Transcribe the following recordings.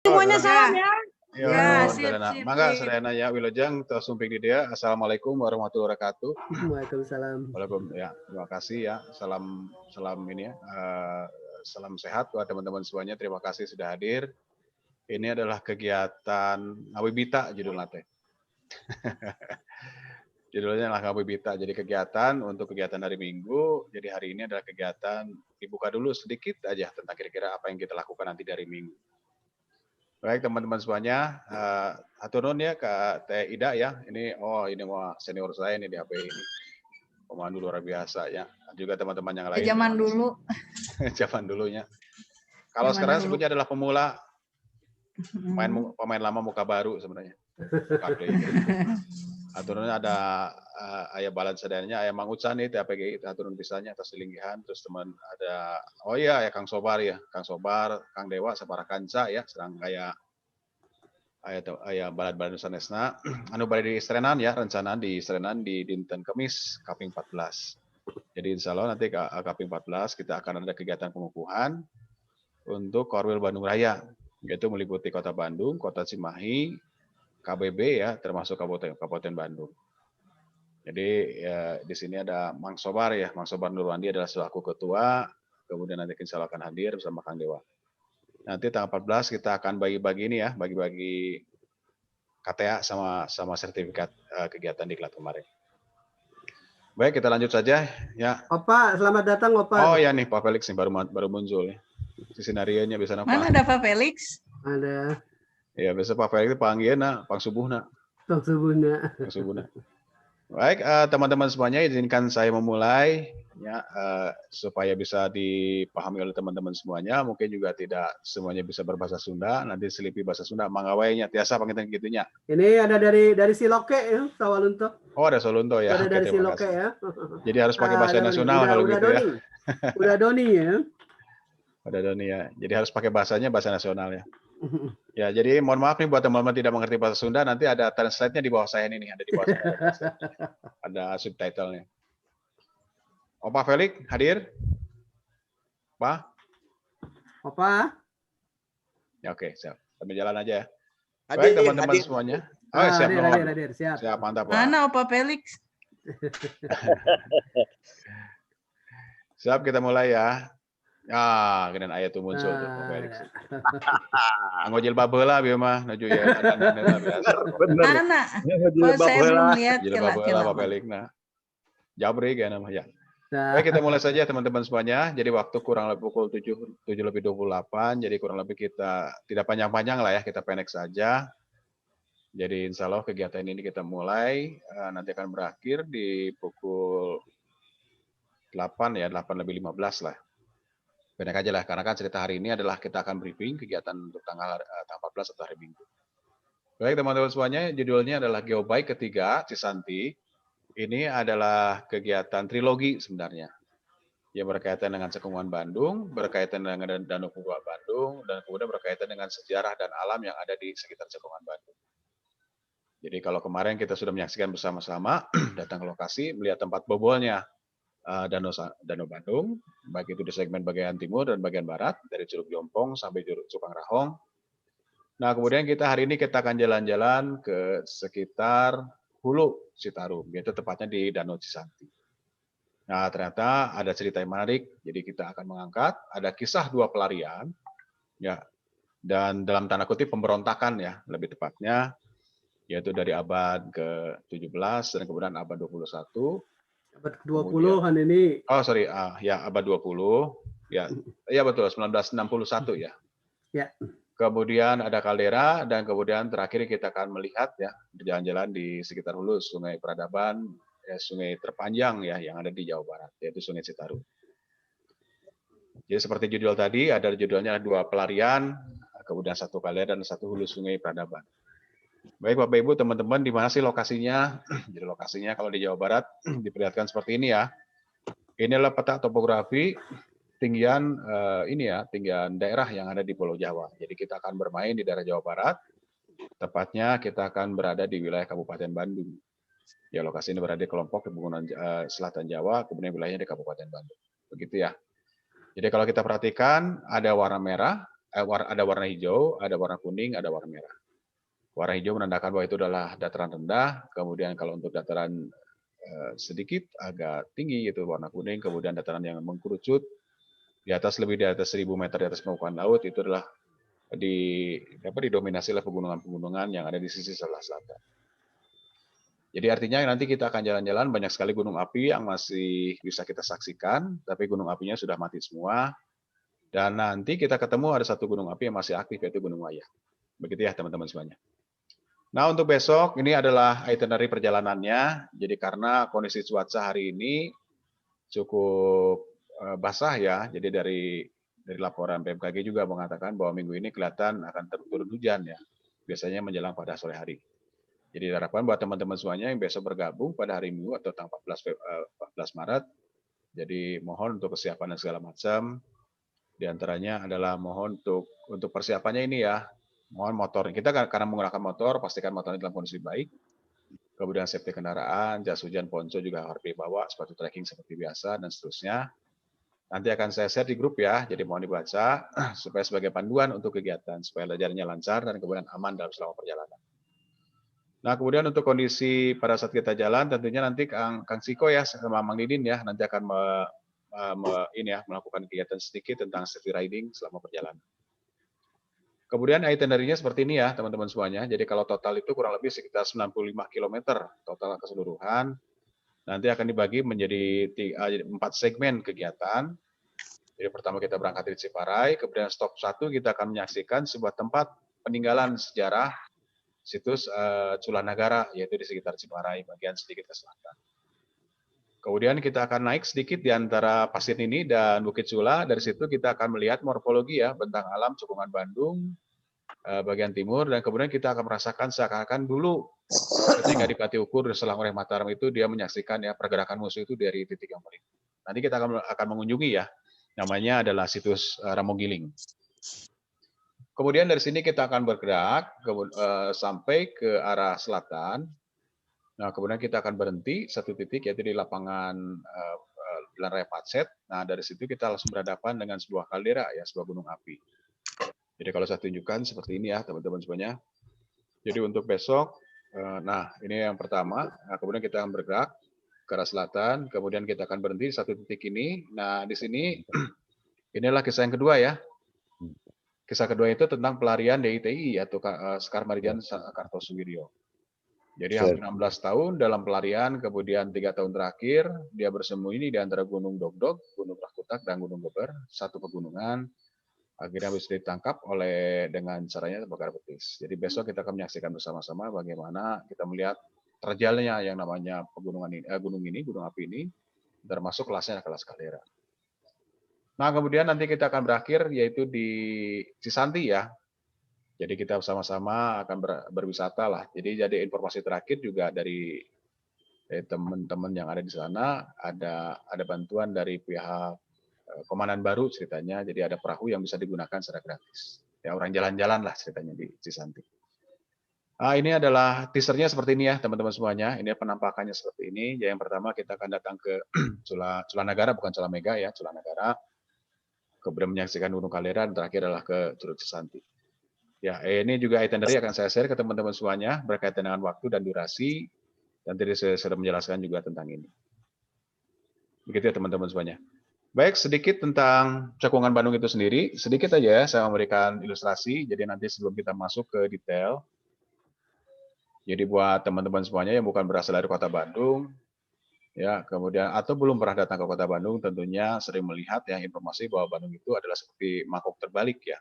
Semuanya salam ya. Ya, sip. Mangga sadayana ya wilujeng tos sumping di dia. Assalamualaikum warahmatullahi wabarakatuh. Waalaikumsalam. Waalaikumsalam. Ya, terima kasih ya. Salam ini ya. Salam sehat buat teman-teman semuanya. Terima kasih sudah hadir. Ini adalah kegiatan Ngabibita judulnya teh. Judulnya adalah Ngabibita. Jadi kegiatan untuk kegiatan hari Minggu. Jadi hari ini adalah kegiatan dibuka dulu sedikit aja tentang kira-kira apa yang kita lakukan nanti dari Minggu. Baik teman-teman semuanya, hatur nuhun ya Kak Teh Ida ya. Ini mau senior saya ini di HP ini. Pemandu luar biasa ya. Juga teman-teman yang lain. Zaman dulu. Zaman dulunya. Kalau sekarang sebutnya adalah pemula. Pemain lama muka baru sebenarnya. Hatur nuhun ada aya balan sadayana aya Mang Ucan nih TPGI hatur nuhun pisannya atas linggihan. Terus teman ada ya Kang Sobar ya. Kang Sobar, Kang Dewa sabaraha kanca ya serang aya balad-balad sanesna anu bade di Srenan ya, rencana di Srenan di dinten Kamis Kaping 14. Jadi insya Allah nanti Kaping 14 kita akan ada kegiatan pengukuhan untuk Korwil Bandung Raya, yaitu meliputi Kota Bandung, Kota Cimahi, KBB ya, termasuk Kabupaten Bandung. Jadi ya, di sini ada Mang Sobar ya, Mang Sobar Nurwandi adalah selaku ketua, kemudian nanti insya Allah akan hadir bersama Kang Dewa. Nanti tanggal 14 kita akan bagi-bagi ini ya, bagi-bagi KTA sama sertifikat kegiatan diklat kemarin. Baik, kita lanjut saja ya. Opa, selamat datang Opa. Oh ya nih Pak Felix nih baru muncul ya. Si senarionya bisa apa? Mana ada Pak Felix? Ada. Ya biasa Pak Felix panggilna, Pang Subuhna. Pang Subuhna. Pang Subuhna. Baik, teman-teman semuanya izinkan saya memulai ya supaya bisa dipahami oleh teman-teman semuanya. Mungkin juga tidak semuanya bisa berbahasa Sunda, nanti selipi bahasa Sunda mangawainya tiasa pangitan gitunya. Ini ada dari Siloke ya, Sawalunto. Oh, ada Solunto ya. Ada dari Siloke ya. Jadi harus pakai bahasa nasional kalau gitu Doni. ya. Udah Doni ya. Udah Doni ya. Jadi harus pakai bahasanya bahasa nasional ya. Ya, jadi mohon maaf nih buat teman-teman tidak mengerti bahasa Sunda, nanti ada translate-nya di bawah saya ini nih, ada di bawah saya. Ada subtitle-nya. Opa Felix hadir? Pak? Opa? Ya oke, siap. Sambil jalan aja ya. Hadir, baik teman-teman hadir. semuanya. Oh, siap. Hadir. Siap, mantap Pak. Mana Opa Felix? Siap, kita mulai ya. Kemudian ayat itu muncul tuh Pak Felix. Anggo jilbab heula bieu mah nuju ya biasa. Bener. Mana? Oh, saya belum lihat Jilbab heula Pak Felix nah. Jabrik ya namanya. Baik, kita mulai saja teman-teman semuanya. Jadi waktu kurang lebih pukul 7:28. Jadi kurang lebih kita tidak panjang-panjang lah ya, kita pendek saja. Jadi insya Allah kegiatan ini kita mulai, nanti akan berakhir di pukul 8 ya, 8:15 lah. Pendek aja lah, karena kan cerita hari ini adalah kita akan briefing kegiatan untuk tanggal 14 atau hari Minggu. Baik teman-teman semuanya, judulnya adalah Geobike ketiga Cisanti. Ini adalah kegiatan trilogi sebenarnya. Yang berkaitan dengan Cekungan Bandung, berkaitan dengan Danau Toba Bandung, dan kemudian berkaitan dengan sejarah dan alam yang ada di sekitar Cekungan Bandung. Jadi kalau kemarin kita sudah menyaksikan bersama-sama, datang ke lokasi, melihat tempat bobolnya Danau Bandung, baik itu di segmen bagian timur dan bagian barat, dari Curug Jompong sampai Curug Cupang Rahong. Nah, kemudian hari ini kita akan jalan-jalan ke sekitar Hulu Citarum, yaitu tepatnya di Danau Cisanti. Nah, ternyata ada cerita yang menarik, jadi kita akan mengangkat, ada kisah dua pelarian, ya, dan dalam tanda kutip pemberontakan ya, lebih tepatnya, yaitu dari abad ke-17 dan kemudian abad 21. Abad ke-20-an ini. Oh, sorry, ya abad 20. Ya betul, 1961 ya. Ya. Kemudian ada kaldera, dan kemudian terakhir kita akan melihat ya, berjalan-jalan di sekitar Hulu, Sungai Peradaban, ya, sungai terpanjang ya yang ada di Jawa Barat, yaitu Sungai Citarum. Jadi seperti judul tadi, ada judulnya dua pelarian, kemudian satu kaldera dan satu hulu Sungai Peradaban. Baik Bapak Ibu, teman-teman, di mana sih lokasinya? Jadi lokasinya kalau di Jawa Barat diperlihatkan seperti ini ya. Ini adalah peta topografi tinggian tinggian daerah yang ada di Pulau Jawa. Jadi kita akan bermain di daerah Jawa Barat. Tepatnya kita akan berada di wilayah Kabupaten Bandung. Ya, lokasi ini berada di kelompok di Pegunungan Selatan Jawa, kemudian wilayahnya di Kabupaten Bandung. Begitu ya. Jadi kalau kita perhatikan ada warna merah, ada warna hijau, ada warna kuning, ada warna merah. Warna hijau menandakan bahwa itu adalah dataran rendah, kemudian kalau untuk dataran sedikit agak tinggi itu warna kuning, kemudian dataran yang mengkerucut di atas lebih di atas 1000 meter di atas permukaan laut itu adalah didominasi oleh pegunungan-pegunungan yang ada di sisi sebelah selatan. Jadi artinya nanti kita akan jalan-jalan, banyak sekali gunung api yang masih bisa kita saksikan, tapi gunung apinya sudah mati semua. Dan nanti kita ketemu ada satu gunung api yang masih aktif, yaitu Gunung Wayah. Begitu ya teman-teman semuanya. Nah untuk besok, ini adalah itinerary perjalanannya. Jadi karena kondisi cuaca hari ini cukup basah ya, jadi dari laporan BMKG juga mengatakan bahwa minggu ini kelihatan akan turun hujan ya, biasanya menjelang pada sore hari. Jadi diharapkan buat teman-teman semuanya yang besok bergabung pada hari Minggu atau tanggal 14 Maret, jadi mohon untuk kesiapan dan segala macam. Di antaranya adalah mohon untuk persiapannya ini ya, mohon motor. Kita karena menggunakan motor, pastikan motornya dalam kondisi baik. Kemudian safety kendaraan, jas hujan, ponco juga harus dibawa, sepatu trekking seperti biasa, dan seterusnya. Nanti akan saya share di grup ya, jadi mohon dibaca supaya sebagai panduan untuk kegiatan, supaya belajarnya lancar dan kemudian aman dalam selama perjalanan. Nah, kemudian untuk kondisi pada saat kita jalan, tentunya nanti Kang Siko ya, sama Mang Didin ya, nanti akan melakukan kegiatan sedikit tentang safety riding selama perjalanan. Kemudian itinerary-nya seperti ini ya, teman-teman semuanya. Jadi kalau total itu kurang lebih sekitar 95 km total keseluruhan. Nanti akan dibagi menjadi 4 segmen kegiatan. Jadi pertama kita berangkat dari Ciparai, kemudian stop 1 kita akan menyaksikan sebuah tempat peninggalan sejarah situs Culanagara, yaitu di sekitar Ciparai, bagian sedikit ke selatan. Kemudian kita akan naik sedikit di antara Pasir Nini dan Bukit Cula. Dari situ kita akan melihat morfologi ya, bentang alam Cekungan Bandung, bagian timur, dan kemudian kita akan merasakan seakan-akan dulu ketika di Pati Ukur di Selang Oleh Mataram itu dia menyaksikan ya pergerakan musuh itu dari titik yang paling. Nanti kita akan mengunjungi ya, namanya adalah situs Ramogiling. Kemudian dari sini kita akan bergerak sampai ke arah selatan. Nah, kemudian kita akan berhenti satu titik yaitu di lapangan Jalan Raya Pacet. Nah, dari situ kita langsung berhadapan dengan sebuah kaldera ya, sebuah gunung api. Jadi kalau saya tunjukkan seperti ini ya, teman-teman semuanya. Jadi untuk besok, nah ini yang pertama. Nah, kemudian kita akan bergerak ke arah selatan. Kemudian kita akan berhenti di satu titik ini. Nah, di sini inilah kisah yang kedua ya. Kisah kedua itu tentang pelarian DITI atau Sekar Marijan Kartosuwiryo. Jadi hampir 16 tahun dalam pelarian, kemudian 3 tahun terakhir dia bersembunyi di antara Gunung Dogdog, Gunung Rakutak, dan Gunung Beber, satu pegunungan. Akhirnya bisa ditangkap dengan caranya bakar betis. Jadi besok kita akan menyaksikan bersama-sama bagaimana kita melihat terjalnya yang namanya gunung api ini, termasuk kelasnya kelas kaldera. Nah, kemudian nanti kita akan berakhir yaitu di Cisanti ya. Jadi kita sama-sama akan berwisata lah. Jadi informasi terakhir juga dari teman-teman yang ada di sana, ada bantuan dari pihak Komandan Baru ceritanya. Jadi ada perahu yang bisa digunakan secara gratis. Ya orang jalan-jalan lah ceritanya di Cisanti. Nah, ini adalah teasernya seperti ini ya teman-teman semuanya. Ini penampakannya seperti ini. Jadi yang pertama kita akan datang ke Culanagara, bukan Culamega ya, Culanagara. Kemudian menyaksikan Gunung Kaldera dan terakhir adalah ke Curug Cisanti. Ya, ini juga itinerary akan saya share ke teman-teman semuanya berkaitan dengan waktu dan durasi. Dan tadi saya sudah menjelaskan juga tentang ini. Begitu ya teman-teman semuanya. Baik, sedikit tentang Cekungan Bandung itu sendiri. Sedikit aja ya, saya memberikan ilustrasi. Jadi nanti sebelum kita masuk ke detail. Jadi buat teman-teman semuanya yang bukan berasal dari Kota Bandung, ya kemudian atau belum pernah datang ke Kota Bandung, tentunya sering melihat ya informasi bahwa Bandung itu adalah seperti mangkok terbalik ya.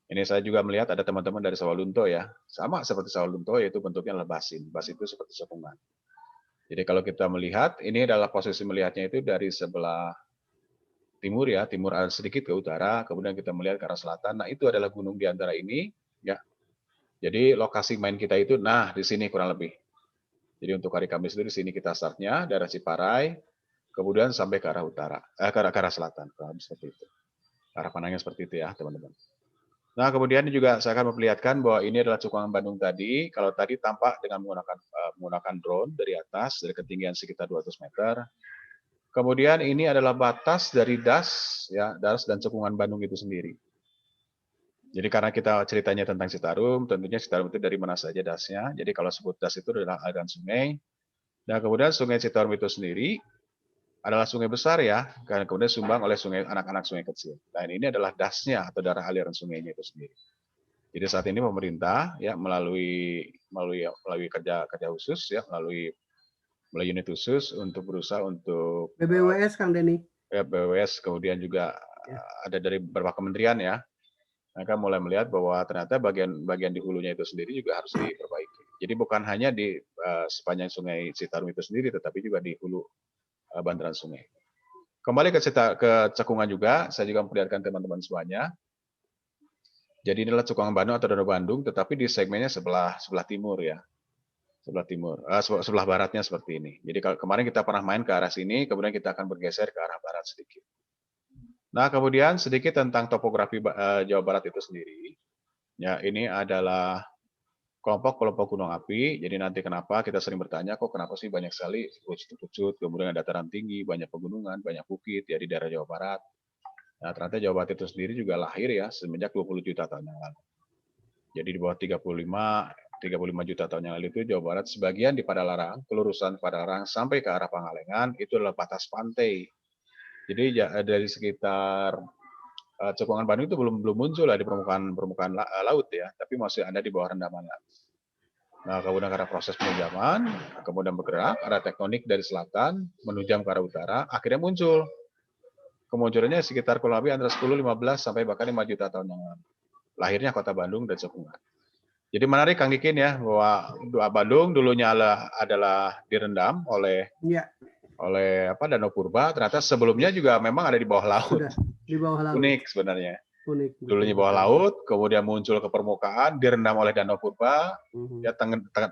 Ini saya juga melihat ada teman-teman dari Sawalunto ya, sama seperti Sawalunto yaitu bentuknya adalah basin. Basin itu seperti cekungan. Jadi kalau kita melihat, ini adalah posisi melihatnya itu dari sebelah timur ya, timur sedikit ke utara, kemudian kita melihat ke arah selatan. Nah itu adalah gunung di antara ini ya. Jadi lokasi main kita itu, nah di sini kurang lebih. Jadi untuk hari Kamis itu di sini kita startnya daerah Ciparai, kemudian sampai ke arah utara, ke arah selatan, seperti itu. Arah pandangnya seperti itu ya, teman-teman. Nah, kemudian juga saya akan memperlihatkan bahwa ini adalah Cekungan Bandung tadi. Kalau tadi tampak dengan menggunakan drone dari atas, dari ketinggian sekitar 200 meter. Kemudian ini adalah batas dari das, ya, das dan Cekungan Bandung itu sendiri. Jadi karena kita ceritanya tentang Citarum, tentunya Citarum itu dari mana saja dasnya. Jadi kalau sebut das itu adalah aliran sungai. Dan kemudian Sungai Citarum itu sendiri adalah sungai besar ya, karena kemudian sumbang oleh sungai anak-anak sungai kecil. Dan ini adalah dasnya atau darah aliran sungainya itu sendiri. Jadi saat ini pemerintah ya melalui kerja khusus ya, melalui unit khusus untuk berusaha untuk BBWS Kang Denny. ya, BWS, kemudian juga Ya. ada dari beberapa kementerian ya. Mereka mulai melihat bahwa ternyata bagian di hulunya itu sendiri juga harus diperbaiki. Jadi bukan hanya di sepanjang Sungai Citarum itu sendiri, tetapi juga di hulu bantaran sungai. Kembali ke cekungan juga, saya juga memperlihatkan teman-teman semuanya. Jadi inilah cekungan Bandung atau Danau Bandung, tetapi di segmennya sebelah timur ya, sebelah baratnya seperti ini. Jadi kalau kemarin kita pernah main ke arah sini, kemudian kita akan bergeser ke arah barat sedikit. Nah, kemudian sedikit tentang topografi Jawa Barat itu sendiri. Ya, ini adalah kelompok gunung api. Jadi nanti kenapa kita sering bertanya, kok kenapa sih banyak sekali pucuk-pucuk, kemudian ada dataran tinggi, banyak pegunungan, banyak bukit ya di daerah Jawa Barat. Nah, ternyata Jawa Barat itu sendiri juga lahir ya semenjak 20 juta tahun yang lalu. Jadi di bawah 35 juta tahun yang lalu itu Jawa Barat sebagian di Padalarang, kelurusan Padalarang sampai ke arah Pangalengan itu adalah batas pantai. Jadi dari sekitar cekungan Bandung itu belum muncul lah di permukaan laut ya, tapi masih ada di bawah rendaman laut. Nah, kemudian karena proses penunjaman, kemudian bergerak arah tektonik dari selatan menunjam ke arah utara, akhirnya muncul. Kemunculannya sekitar kurang lebih antara 10, 15 sampai bahkan 5 juta tahun yang lalu. Lahirnya kota Bandung dan cekungan. Jadi menarik Kang Dikin ya bahwa Bandung dulunya adalah direndam oleh Danau Purba, ternyata sebelumnya juga memang ada di bawah laut. Sudah, di bawah laut. Unik sebenarnya. Unik. Dulunya bawah laut, kemudian muncul ke permukaan, direndam oleh Danau Purba, ya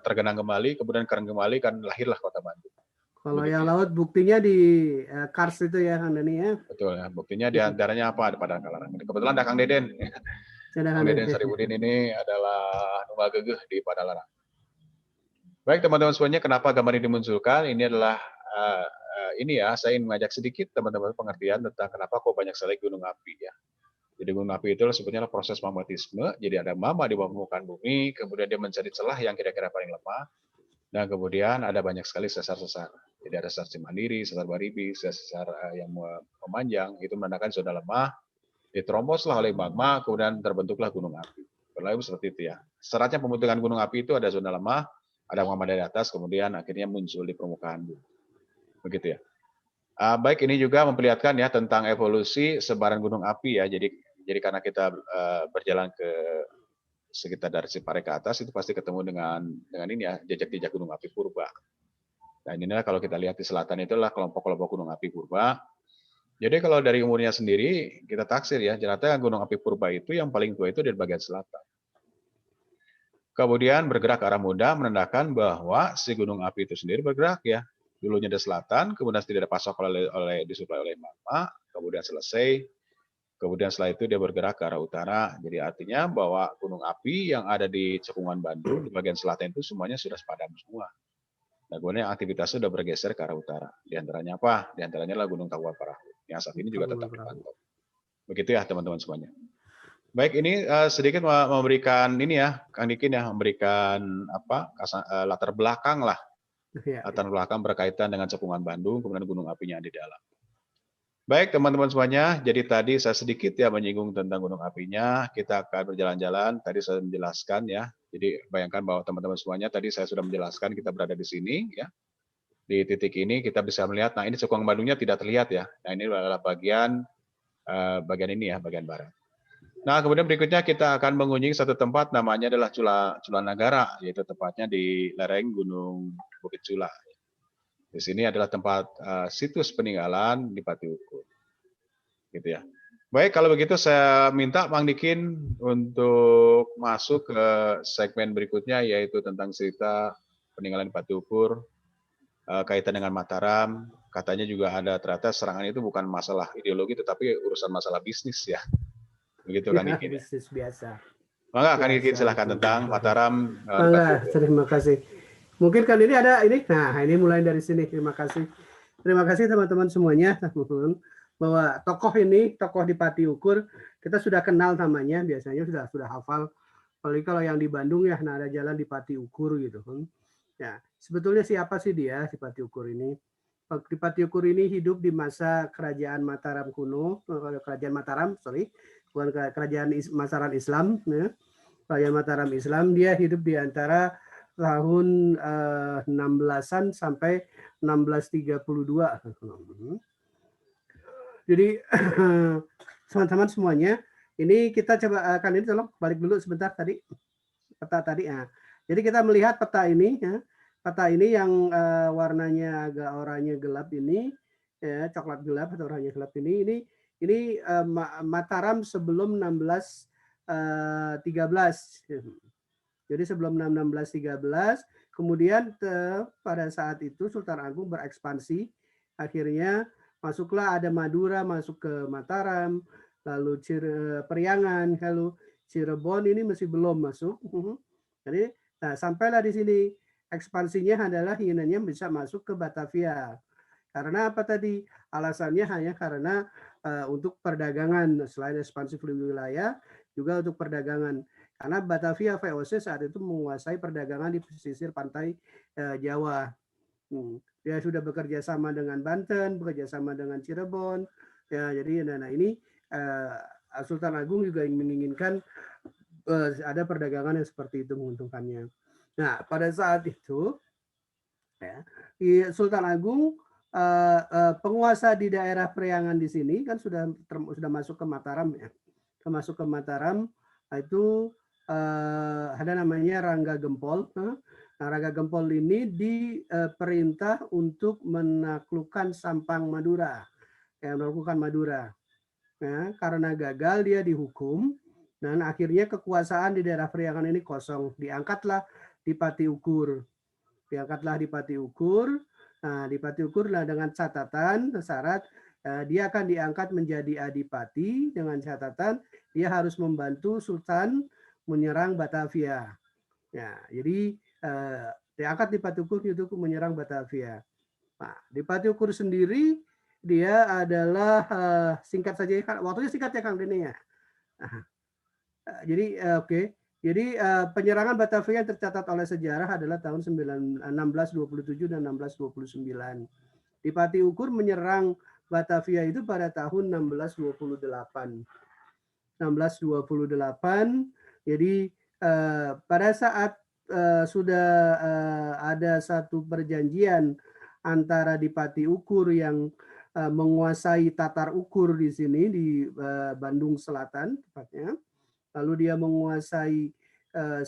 tergenang kembali, kemudian kering kembali, kan lahirlah kota Bandung. Kalau yang laut buktinya di Kars itu ya Kang Denny ya. Betul ya, buktinya di antaranya apa? Ada Padang Kalarang. Kebetulan ada Kang Deden. Kang Deden Saribudin ini adalah Nunggal Gegeh di Padalarang. Baik teman-teman semuanya, kenapa gambar ini dimunculkan? Ini adalah ini ya, saya ingin mengajak sedikit teman-teman pengertian tentang kenapa kok banyak sekali gunung api ya. Jadi gunung api itu sebetulnya proses magmatisme. Jadi ada magma di bawah permukaan bumi, kemudian dia mencari celah yang kira-kira paling lemah, dan kemudian ada banyak sekali sesar-sesar. Jadi ada sesar Cimandiri, sesar Baribi, sesar yang memanjang, itu menandakan zona lemah, diteromboslah oleh magma, kemudian terbentuklah gunung api. Kurang seperti itu ya. Syaratnya pembentukan gunung api itu ada zona lemah, ada magma dari atas, kemudian akhirnya muncul di permukaan bumi. Begitu ya. Baik, ini juga memperlihatkan ya tentang evolusi sebaran gunung api ya. Jadi karena kita berjalan ke sekitar dari Sipare ke atas itu pasti ketemu dengan ini ya, jejak-jejak gunung api purba. Nah, inilah kalau kita lihat di selatan itulah kelompok-kelompok gunung api purba. Jadi kalau dari umurnya sendiri kita taksir ya, ternyata gunung api purba itu yang paling tua itu dari bagian selatan. Kemudian bergerak ke arah muda menandakan bahwa si gunung api itu sendiri bergerak ya. Dulunya dari selatan, kemudian tidak ada pasok disuplai oleh magma, kemudian selesai. Kemudian setelah itu dia bergerak ke arah utara. Jadi artinya bahwa gunung api yang ada di cekungan Bandung di bagian selatan itu semuanya sudah padam semua. Nah, kemudian aktivitasnya sudah bergeser ke arah utara. Di antaranya apa? Di antaranya adalah Gunung Tangkuban Parahu yang saat ini juga tetap dipantau. Begitu ya teman-teman semuanya. Baik, ini sedikit memberikan ini ya, Kang Dikin ya, memberikan latar belakang lah. Latar belakang berkaitan dengan cekungan Bandung, kemudian gunung apinya di dalam. Baik teman-teman semuanya, jadi tadi saya sedikit ya menyinggung tentang gunung apinya. Kita akan berjalan-jalan. Tadi saya menjelaskan ya. Jadi bayangkan bahwa teman-teman semuanya tadi saya sudah menjelaskan kita berada di sini ya. Di titik ini kita bisa melihat. Nah ini cekungan Bandungnya tidak terlihat ya. Nah ini adalah bagian ini ya, bagian barat. Nah kemudian berikutnya kita akan mengunjungi satu tempat namanya adalah Cula Nagara, yaitu tepatnya di lereng Gunung Bukit Cula. Di sini adalah tempat situs peninggalan di Pati Ukur. Gitu ya. Baik, kalau begitu saya minta Mang Dikin untuk masuk ke segmen berikutnya, yaitu tentang cerita peninggalan di Pati Ukur, kaitan dengan Mataram. Katanya juga ada ternyata serangan itu bukan masalah ideologi, tetapi urusan masalah bisnis ya. Begitu kan Dikin? Bisnis biasa. Maka Kang Dikin silahkan tentang Mataram. Terima kasih. Mungkin kan ini ada ini. Nah, ini mulai dari sini. Terima kasih. Terima kasih teman-teman semuanya. bahwa tokoh di Pati Ukur kita sudah kenal namanya, biasanya sudah hafal. Apalagi kalau yang di Bandung ya, nah ada jalan di Pati Ukur gitu. Ya, sebetulnya siapa sih dia si Pati Ukur ini? Di Pati Ukur ini hidup di masa kerajaan Mataram kuno, kerajaan Mataram, bukan kerajaan Mataram Islam. Ya. Kerajaan Mataram Islam, dia hidup di antara tahun 16-an sampai 1632. Jadi teman-teman semuanya, ini kita coba ini tolong balik dulu sebentar tadi peta tadi. Nah, jadi kita melihat peta ini, ya. Peta ini yang warnanya agak oranye gelap ini, ya, coklat gelap atau oranye gelap ini Mataram sebelum 1613. Jadi sebelum 1613, kemudian pada saat itu Sultan Agung berekspansi, akhirnya masuklah ada Madura masuk ke Mataram, lalu Periangan, lalu Cirebon ini masih belum masuk. Jadi nah, sampailah di sini ekspansinya adalah inginnya bisa masuk ke Batavia. Karena apa tadi? Alasannya hanya karena untuk perdagangan, selain ekspansi wilayah, juga untuk perdagangan. Karena Batavia VOC saat itu menguasai perdagangan di pesisir pantai Jawa. Dia sudah bekerja sama dengan Banten, bekerja sama dengan Cirebon. Ya, jadi nah ini Sultan Agung juga menginginkan ada perdagangan yang seperti itu menguntungkannya. Nah, pada saat itu ya, Sultan Agung penguasa di daerah Periangan di sini kan sudah masuk ke Mataram ya. Masuk ke Mataram itu ada namanya Rangga Gempol. Nah, Rangga Gempol ini diperintah untuk menaklukkan Sampang Madura. Ya, menaklukkan Madura. Nah, karena gagal dia dihukum dan akhirnya kekuasaan di daerah Periangan ini kosong. Diangkatlah di Pati Ukur. Diangkatlah di Pati Ukur. Nah, di Pati Ukur dengan catatan syarat dia akan diangkat menjadi adipati dengan catatan dia harus membantu Sultan menyerang Batavia. Ya, jadi diangkat di Pati Ukur itu menyerang Batavia. Nah, di Pati Ukur sendiri dia adalah singkat saja, waktunya singkat ya Kang Dene ya. Jadi oke. Jadi penyerangan Batavia yang tercatat oleh sejarah adalah tahun 1627 dan 1629. Di Pati Ukur menyerang Batavia itu pada tahun 1628. 1628. Jadi pada saat sudah ada satu perjanjian antara di Pati Ukur yang menguasai Tatar Ukur di sini di Bandung Selatan tepatnya. Lalu dia menguasai 9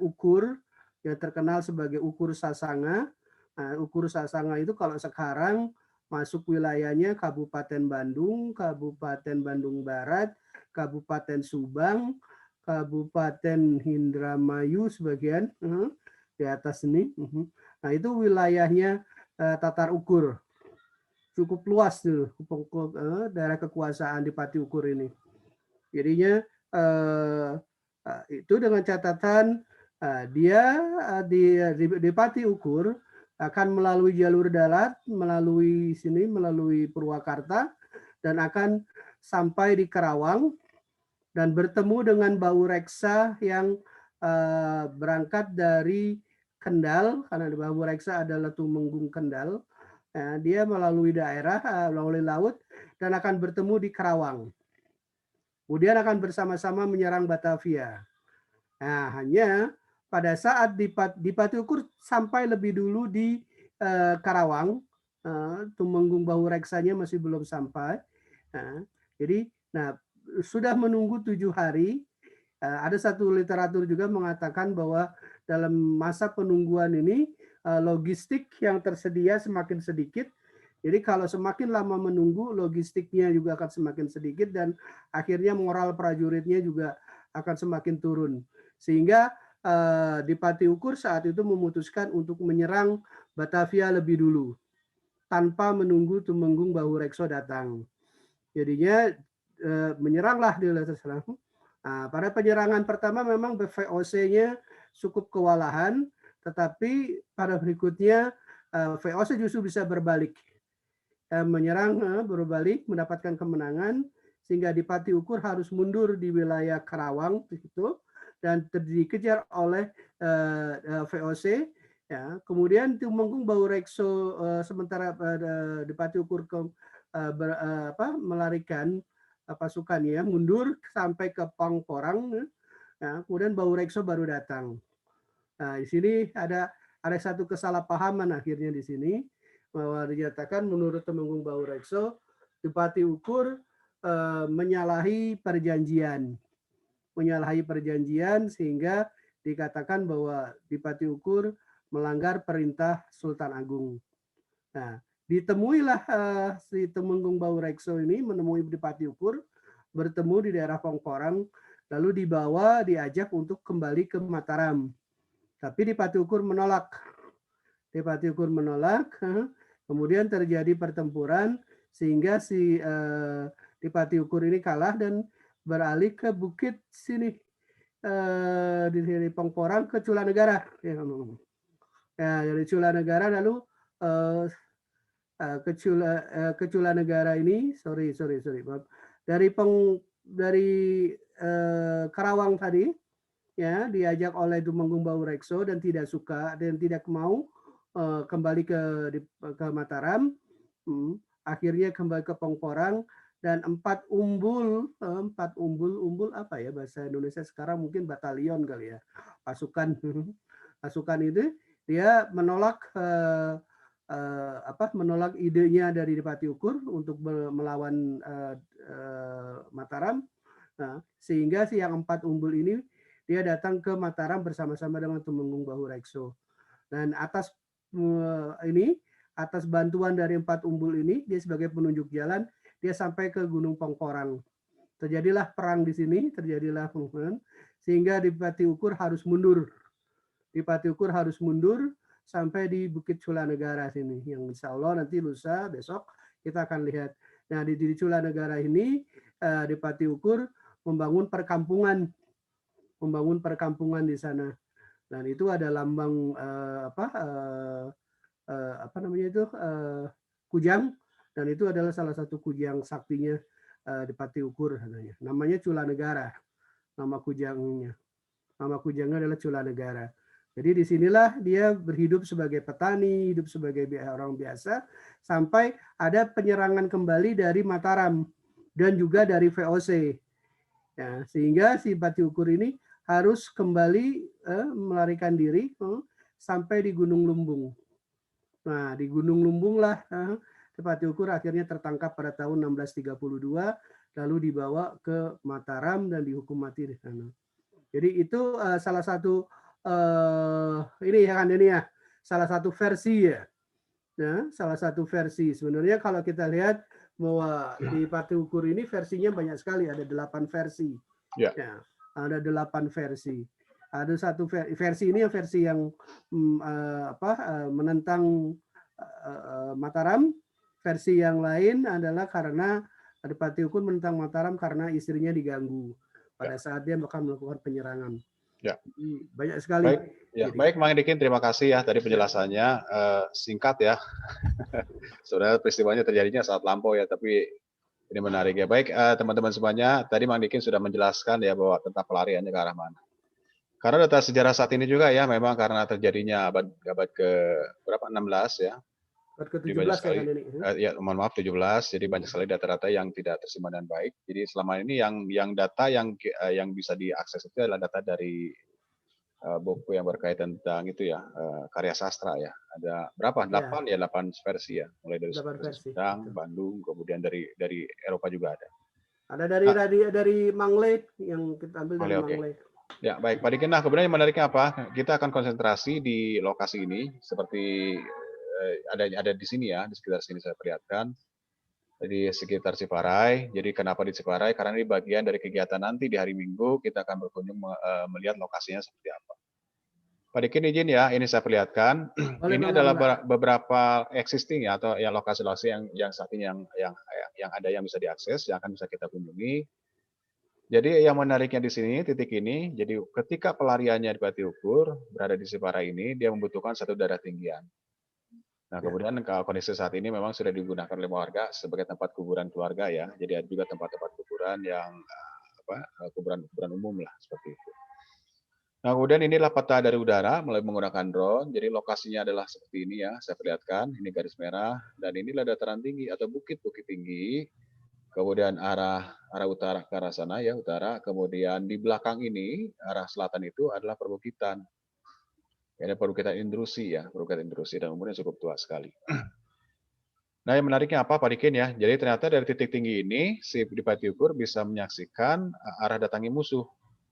ukur yang terkenal sebagai ukur Sasanga. Nah, ukur Sasanga itu kalau sekarang masuk wilayahnya Kabupaten Bandung, Kabupaten Bandung Barat, Kabupaten Subang, Kabupaten Indramayu sebagian di atas ini. Nah, itu wilayahnya Tatar Ukur. Cukup luas tuh daerah kekuasaan di Pati Ukur ini. Jadinya itu dengan catatan dia di Pati Ukur akan melalui jalur darat, melalui sini, melalui Purwakarta, dan akan sampai di Karawang dan bertemu dengan Bau Reksa yang berangkat dari Kendal, karena Bau Reksa adalah Tumenggung Kendal. Dia melalui daerah, melalui laut, dan akan bertemu di Karawang. Kemudian akan bersama-sama menyerang Batavia. Nah, hanya pada saat di Pati Ukur sampai lebih dulu di Karawang, Tumenggung Bau Reksanya masih belum sampai. Jadi, sudah menunggu 7 hari. Ada satu literatur juga mengatakan bahwa dalam masa penungguan ini logistik yang tersedia semakin sedikit. Jadi kalau semakin lama menunggu, logistiknya juga akan semakin sedikit dan akhirnya moral prajuritnya juga akan semakin turun. Sehingga di Pati Ukur saat itu memutuskan untuk menyerang Batavia lebih dulu tanpa menunggu Tumenggung Bau Rekso datang. Jadinya menyeranglah di Selatan. Nah, pada penyerangan pertama memang VOC-nya cukup kewalahan, tetapi pada berikutnya VOC justru bisa berbalik. menyerang, berbalik, mendapatkan kemenangan, sehingga Dipati Ukur harus mundur di wilayah Karawang itu dan dikejar oleh VOC. Ya, kemudian Tumenggung Baurekso sementara Dipati Ukur melarikan pasukannya mundur sampai ke Pongporang. Ya, kemudian Baurekso baru datang. Nah, di sini ada satu kesalahpahaman akhirnya di sini bahwa dinyatakan menurut Tumenggung Baurekso Dipati Ukur menyalahi perjanjian sehingga dikatakan bahwa Dipati Ukur melanggar perintah Sultan Agung. Nah, ditemuilah si Tumenggung Baurekso ini menemui Dipati Ukur, bertemu di daerah Pongporang, lalu diajak untuk kembali ke Mataram. Tapi Dipati Ukur menolak. Kemudian terjadi pertempuran sehingga si Dipati Ukur ini kalah dan beralih ke bukit sini di Pongporang ke Culanegara. Ya, dari Culanegara lalu ke Culanegara ini, sorry, dari Karawang tadi, ya diajak oleh Tumenggung Baurekso dan tidak suka dan tidak mau kembali ke Mataram. Akhirnya kembali ke Pongporang dan 4 umbul apa ya bahasa Indonesia sekarang, mungkin batalion kali ya, pasukan itu dia menolak menolak idenya dari Dipati Ukur untuk melawan Mataram. Nah, sehingga si yang 4 umbul ini dia datang ke Mataram bersama-sama dengan Tumenggung Baurekso. Dan atas bantuan dari 4 umbul ini, dia sebagai penunjuk jalan, dia sampai ke Gunung Pongporang. Terjadilah perang di sini, sehingga Dipati Ukur harus mundur. Sampai di Bukit Culanegara sini, yang insya Allah nanti lusa besok kita akan lihat. Nah, di Culanegara ini Dipati Ukur membangun perkampungan di sana. Dan itu ada lambang kujang, dan itu adalah salah satu kujang saktinya Dipati Ukur namanya Culanegara. Nama kujangnya adalah Culanegara. Jadi disinilah dia berhidup sebagai petani, hidup sebagai orang biasa, sampai ada penyerangan kembali dari Mataram dan juga dari VOC. Ya, sehingga si Dipati Ukur ini harus kembali melarikan diri sampai di Gunung Lumbung. Nah, di Gunung Lumbung lah Dipati Ukur akhirnya tertangkap pada tahun 1632, lalu dibawa ke Mataram dan dihukum mati di sana. Jadi itu salah satu salah satu versi ya. Nah, salah satu versi. Sebenarnya kalau kita lihat bahwa di Dipati Ukur ini versinya banyak sekali, ada 8 versi. Ya, ada 8 versi. Ada satu versi ini versi yang menentang Mataram. Versi yang lain adalah karena Dipati Ukur menentang Mataram karena istrinya diganggu pada saat dia akan melakukan penyerangan. Ya. Banyak sekali. Baik, Mang Dikin, terima kasih ya tadi penjelasannya singkat ya. Sebenarnya peristiwanya terjadinya saat lampau ya, tapi ini menarik ya. Baik, teman-teman semuanya, tadi Mang Dikin sudah menjelaskan ya bahwa tentang pelariannya ke arah mana. Karena data sejarah saat ini juga ya, memang karena terjadinya abad ke berapa 16 ya. Ke-17 ya, mohon maaf 17. Jadi banyak sekali data-data yang tidak tersimpan dengan baik. Jadi selama ini yang data yang bisa diakses itu adalah data dari buku yang berkaitan tentang itu ya, karya sastra ya. Ada berapa? 8 versi ya. Mulai dari Sumedang, Bandung, kemudian dari Eropa juga ada. Ada dari Mangle yang kita ambil dari Mangle. Ya, baik Pak Dikin. Nah, kemudian yang menariknya apa? Kita akan konsentrasi di lokasi ini seperti ada di sini ya, di sekitar sini saya perlihatkan. Di sekitar Ciparai. Jadi kenapa di Ciparai? Karena ini bagian dari kegiatan nanti di hari Minggu kita akan berkunjung melihat lokasinya seperti apa. Pak Dikin izin ya, ini saya perlihatkan. Ini adalah beberapa existing ya atau ya lokasi-lokasi yang saat ini yang ada yang bisa diakses, yang akan bisa kita kunjungi. Jadi yang menariknya di sini titik ini, jadi ketika pelariannya Dipati Ukur berada di Ciparai ini, dia membutuhkan satu darah tinggian. Nah, kemudian kalau kondisi saat ini memang sudah digunakan oleh warga sebagai tempat kuburan keluarga ya. Jadi ada juga tempat-tempat kuburan yang kuburan umum lah seperti itu. Nah, kemudian inilah peta dari udara melalui menggunakan drone. Jadi lokasinya adalah seperti ini ya, saya perlihatkan. Ini garis merah dan inilah dataran tinggi atau bukit-bukit tinggi. Kemudian arah utara ke arah sana ya, utara. Kemudian di belakang ini arah selatan itu adalah perbukitan. Ini perbukitan Indrusi ya, perbukitan Indrusi dan umurnya cukup tua sekali. Nah, yang menariknya apa Pak Dikin ya? Jadi ternyata dari titik tinggi ini si Dipati Ukur bisa menyaksikan arah datangnya musuh.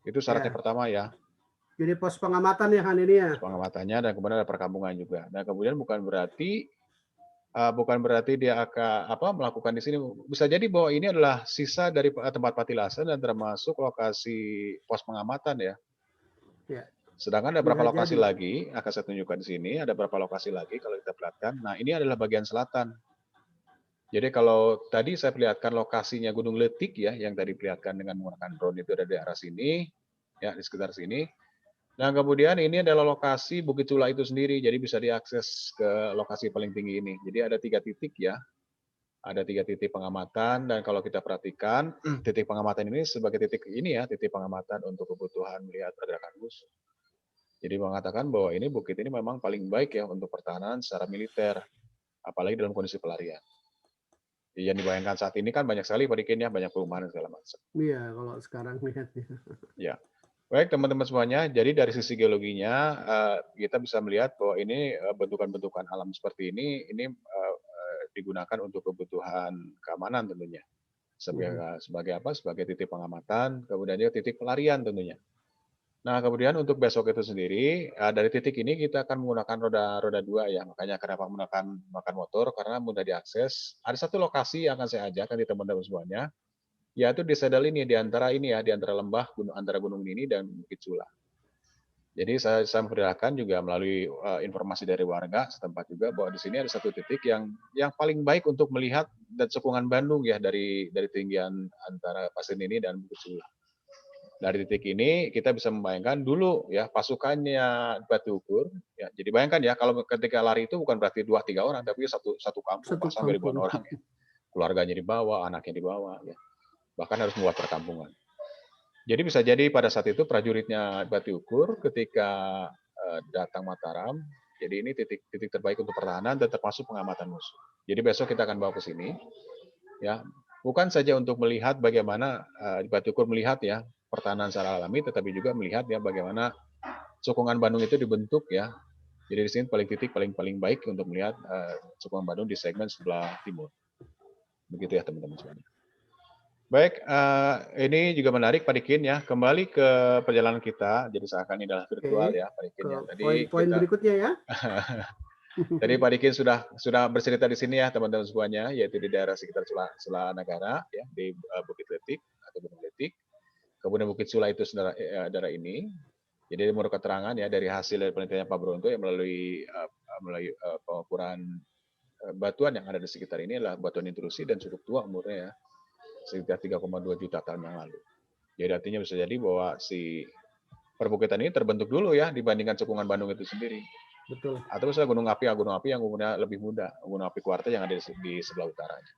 Itu syaratnya pertama ya. Jadi pos pengamatan ya kan ini ya. Pos pengamatannya dan kemudian ada perkampungan juga. Nah, kemudian bukan berarti dia akan melakukan di sini. Bisa jadi bahwa ini adalah sisa dari tempat patilasan dan termasuk lokasi pos pengamatan ya. Ya. Sedangkan ada beberapa lokasi lagi, akan saya tunjukkan di sini, ada beberapa lokasi lagi kalau kita perlihatkan. Nah, ini adalah bagian selatan. Jadi kalau tadi saya perlihatkan lokasinya Gunung Letik ya, yang tadi perlihatkan dengan menggunakan drone itu ada di arah sini, ya di sekitar sini. Nah, kemudian ini adalah lokasi Bukit Cula itu sendiri, jadi bisa diakses ke lokasi paling tinggi ini. Jadi ada 3 titik ya, ada 3 titik pengamatan, dan kalau kita perhatikan, titik pengamatan ini sebagai titik ini ya, titik pengamatan untuk kebutuhan melihat pergerakan musuh. Jadi mengatakan bahwa ini bukit ini memang paling baik ya untuk pertahanan secara militer, apalagi dalam kondisi pelarian. Yang dibayangkan saat ini kan banyak sekali Pak Dikin ya, banyak perumahan dan segala macam. Iya, kalau sekarang lihatnya. Ya. Baik teman-teman semuanya, jadi dari sisi geologinya kita bisa melihat bahwa ini bentukan-bentukan alam seperti ini digunakan untuk kebutuhan keamanan tentunya. Sebagai apa? Sebagai titik pengamatan, kemudian juga titik pelarian tentunya. Nah, kemudian untuk besok itu sendiri, dari titik ini kita akan menggunakan roda 2 ya. Makanya kenapa menggunakan motor, karena mudah diakses. Ada satu lokasi yang akan saya ajak nanti teman-teman semuanya, yaitu di saddle ini, di antara lembah antara gunung ini dan Bukit Cula. Jadi saya memperlihatkan juga melalui informasi dari warga setempat juga bahwa di sini ada satu titik yang paling baik untuk melihat dan cekungan Bandung ya dari tinggian antara Pasir ini dan Bukit Cula. Dari titik ini kita bisa membayangkan dulu ya pasukannya Batu Ukur ya. Jadi bayangkan ya kalau ketika lari itu bukan berarti 2-3 orang tapi satu kampung sampai ribuan orang ya. Keluarganya dibawa, anaknya dibawa ya. Bahkan harus membuat perkampungan. Jadi bisa jadi pada saat itu prajuritnya Batu Ukur ketika datang Mataram, jadi ini titik terbaik untuk pertahanan dan termasuk pengamatan musuh. Jadi besok kita akan bawa ke sini, ya bukan saja untuk melihat bagaimana Batu Ukur melihat ya pertahanan secara alami, tetapi juga melihat ya bagaimana cekungan Bandung itu dibentuk ya. Jadi di sini paling baik untuk melihat cekungan Bandung di segmen sebelah timur. Begitu ya teman-teman semuanya. Baik, ini juga menarik Pak Dikin ya. Kembali ke perjalanan kita, jadi seakan ini adalah virtual ya Pak Dikin ya. Tadi poin berikutnya ya. Tadi Pak Dikin sudah bercerita di sini ya teman-teman semuanya, yaitu di daerah sekitar Sula Negara ya, di Bukit Letik atau Gunung Letik. Kemudian Bukit Cula itu daerah ini. Jadi menurut keterangan ya dari hasil dari penelitian Pak Bronto yang melalui pengukuran batuan yang ada di sekitar ini adalah batuan intrusi dan cukup tua umurnya ya. Sekitar 3,2 juta tahun yang lalu. Jadi artinya bisa jadi bahwa si perbukitan ini terbentuk dulu ya dibandingkan cekungan Bandung itu sendiri. Betul. Atau misalnya gunung api yang umurnya lebih muda, gunung api Kuarte yang ada di sebelah utaranya.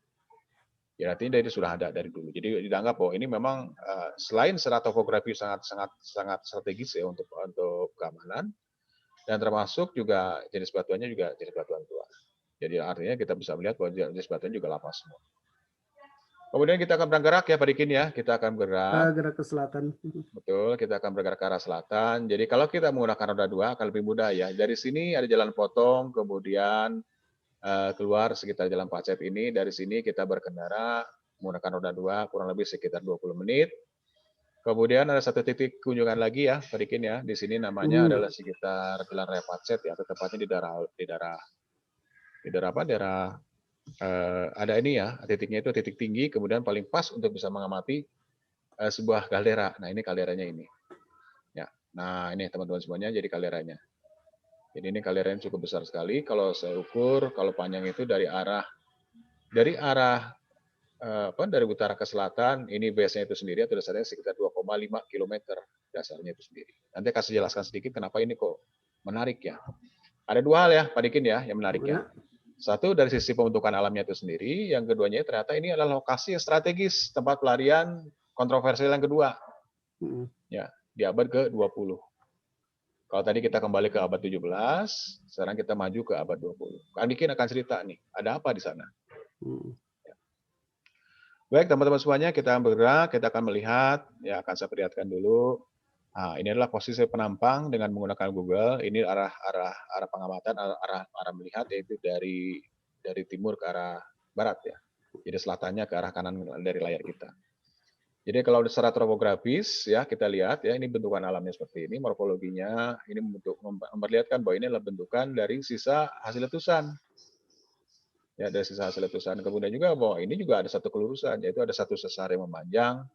Jadi artinya itu sudah ada dari dulu. Jadi dianggap bahwa ini memang selain secara topografi sangat strategis ya untuk keamanan, dan termasuk juga jenis batuannya juga jenis batuan tua. Jadi artinya kita bisa melihat bahwa jenis batuan juga lama semua. Kemudian kita akan bergerak ya Pak Dikin ya, kita akan gerak ke selatan. Betul, kita akan bergerak ke arah selatan. Jadi kalau kita menggunakan roda 2 akan lebih mudah ya. Dari sini ada jalan potong, kemudian keluar sekitar jalan Pacet ini. Dari sini kita berkendara menggunakan roda 2 kurang lebih sekitar 20 menit. Kemudian ada satu titik kunjungan lagi ya Pak Dikin ya. Di sini namanya adalah sekitar Jalan Raya Pacet ya, atau tepatnya di daerah ada ini ya, titiknya itu titik tinggi, kemudian paling pas untuk bisa mengamati sebuah kaldera. Nah ini kalderanya ini. Ya, nah ini teman-teman semuanya jadi kalderanya. Jadi ini kalderanya cukup besar sekali. Kalau saya ukur, kalau panjang itu dari utara ke selatan, ini base-nya itu sendiri atau dasarnya sekitar 2,5 km dasarnya itu sendiri. Nanti kasih jelaskan sedikit kenapa ini kok menarik ya. Ada 2 hal ya Pak Dikin ya yang menarik ya. Satu dari sisi pembentukan alamnya itu sendiri, yang keduanya ternyata ini adalah lokasi yang strategis, tempat pelarian kontroversial yang kedua, ya di abad ke-20. Kalau tadi kita kembali ke abad 17, sekarang kita maju ke abad 20. Kang Dikin akan cerita nih, ada apa di sana? Baik teman-teman semuanya, kita bergerak, kita akan melihat, ya akan saya perlihatkan dulu. Nah, ini adalah posisi penampang dengan menggunakan Google. Ini arah pengamatan, arah melihat, yaitu dari timur ke arah barat ya. Jadi selatannya ke arah kanan dari layar kita. Jadi kalau secara topografis ya kita lihat ya, ini bentukan alamnya seperti ini, morfologinya ini memperlihatkan bahwa ini adalah bentukan dari sisa hasil letusan. Ya, dari sisa hasil letusan. Kemudian juga bahwa ini juga ada satu kelurusan, yaitu ada satu sesar yang memanjang.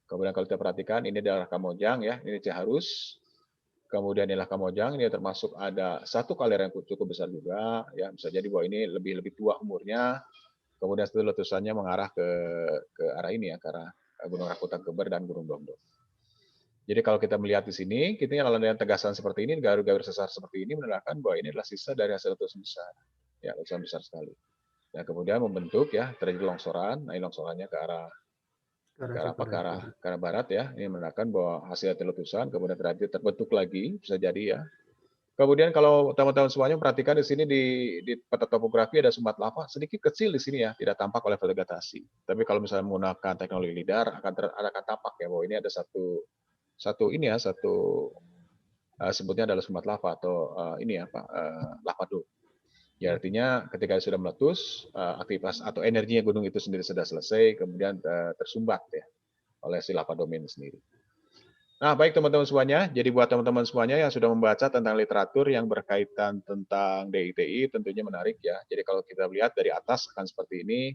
Kemudian kalau kita perhatikan ini daerah Kamojang ya, ini Ciharus. Kemudian inilah Kamojang, ini termasuk ada satu kaldera yang cukup besar juga, ya bisa jadi bahwa ini lebih tua umurnya. Kemudian setelah letusannya mengarah ke arah ini ya, ke arah Gunung Rakutang Keber dan Gunung Domdom. Jadi kalau kita melihat di sini, kita dengan tegasan seperti ini, garis sesar seperti ini menandakan bahwa ini adalah sisa dari hasil letusan besar, ya letusan besar sekali. Dan kemudian membentuk ya terjadi longsoran, nah ini longsorannya ke arah barat ya, ini menandakan bahwa hasil letusan kemudian terbentuk lagi, bisa jadi ya. Kemudian kalau teman-teman semuanya perhatikan di sini di peta topografi ada sumbat lava sedikit kecil di sini ya, tidak tampak oleh vegetasi. Tapi kalau misalnya menggunakan teknologi lidar akan tampak ya bahwa ini ada satu sebutnya adalah sumbat lava atau lava dome. Ya artinya ketika sudah meletus, aktivitas atau energinya gunung itu sendiri sudah selesai, kemudian tersumbat ya oleh si lava dome ini sendiri. Nah, baik teman-teman semuanya. Jadi buat teman-teman semuanya yang sudah membaca tentang literatur yang berkaitan tentang DITI, tentunya menarik ya. Jadi kalau kita lihat dari atas akan seperti ini.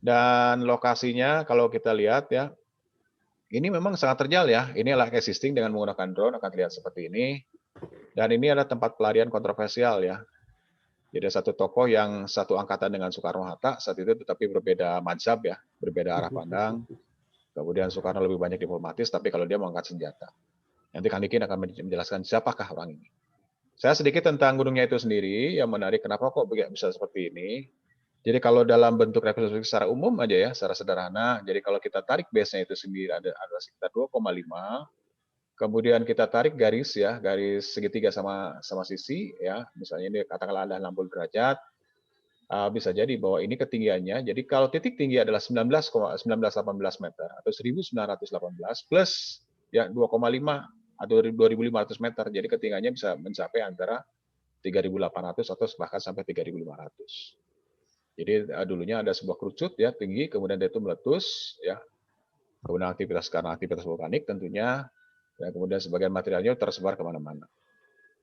Dan lokasinya kalau kita lihat ya, ini memang sangat terjal ya. Ini adalah existing dengan menggunakan drone, akan terlihat seperti ini. Dan ini adalah tempat pelarian kontroversial ya. Jadi satu tokoh yang satu angkatan dengan Soekarno-Hatta saat itu, tetapi berbeda mazhab ya, berbeda arah pandang. Kemudian Soekarno lebih banyak diplomatis, tapi kalau dia mengangkat senjata. Nanti Kang Dikin akan menjelaskan siapakah orang ini. Saya sedikit tentang gunungnya itu sendiri, yang menarik kenapa kok bisa seperti ini. Jadi kalau dalam bentuk representasi secara umum aja ya, secara sederhana, jadi kalau kita tarik base-nya itu sendiri ada sekitar 2,5, kemudian kita tarik garis ya, garis segitiga sama sisi ya, misalnya ini katakanlah ada 60 derajat, bisa jadi bahwa ini ketinggiannya. Jadi kalau titik tinggi adalah 1918 meter atau 1918 plus ya 2,5 atau 2.500 meter. Jadi ketinggiannya bisa mencapai antara 3.800 atau bahkan sampai 3.500. Jadi dulunya ada sebuah kerucut ya tinggi, kemudian dia itu meletus ya. Kemudian karena aktivitas vulkanik tentunya, dan kemudian sebagian materialnya tersebar kemana-mana.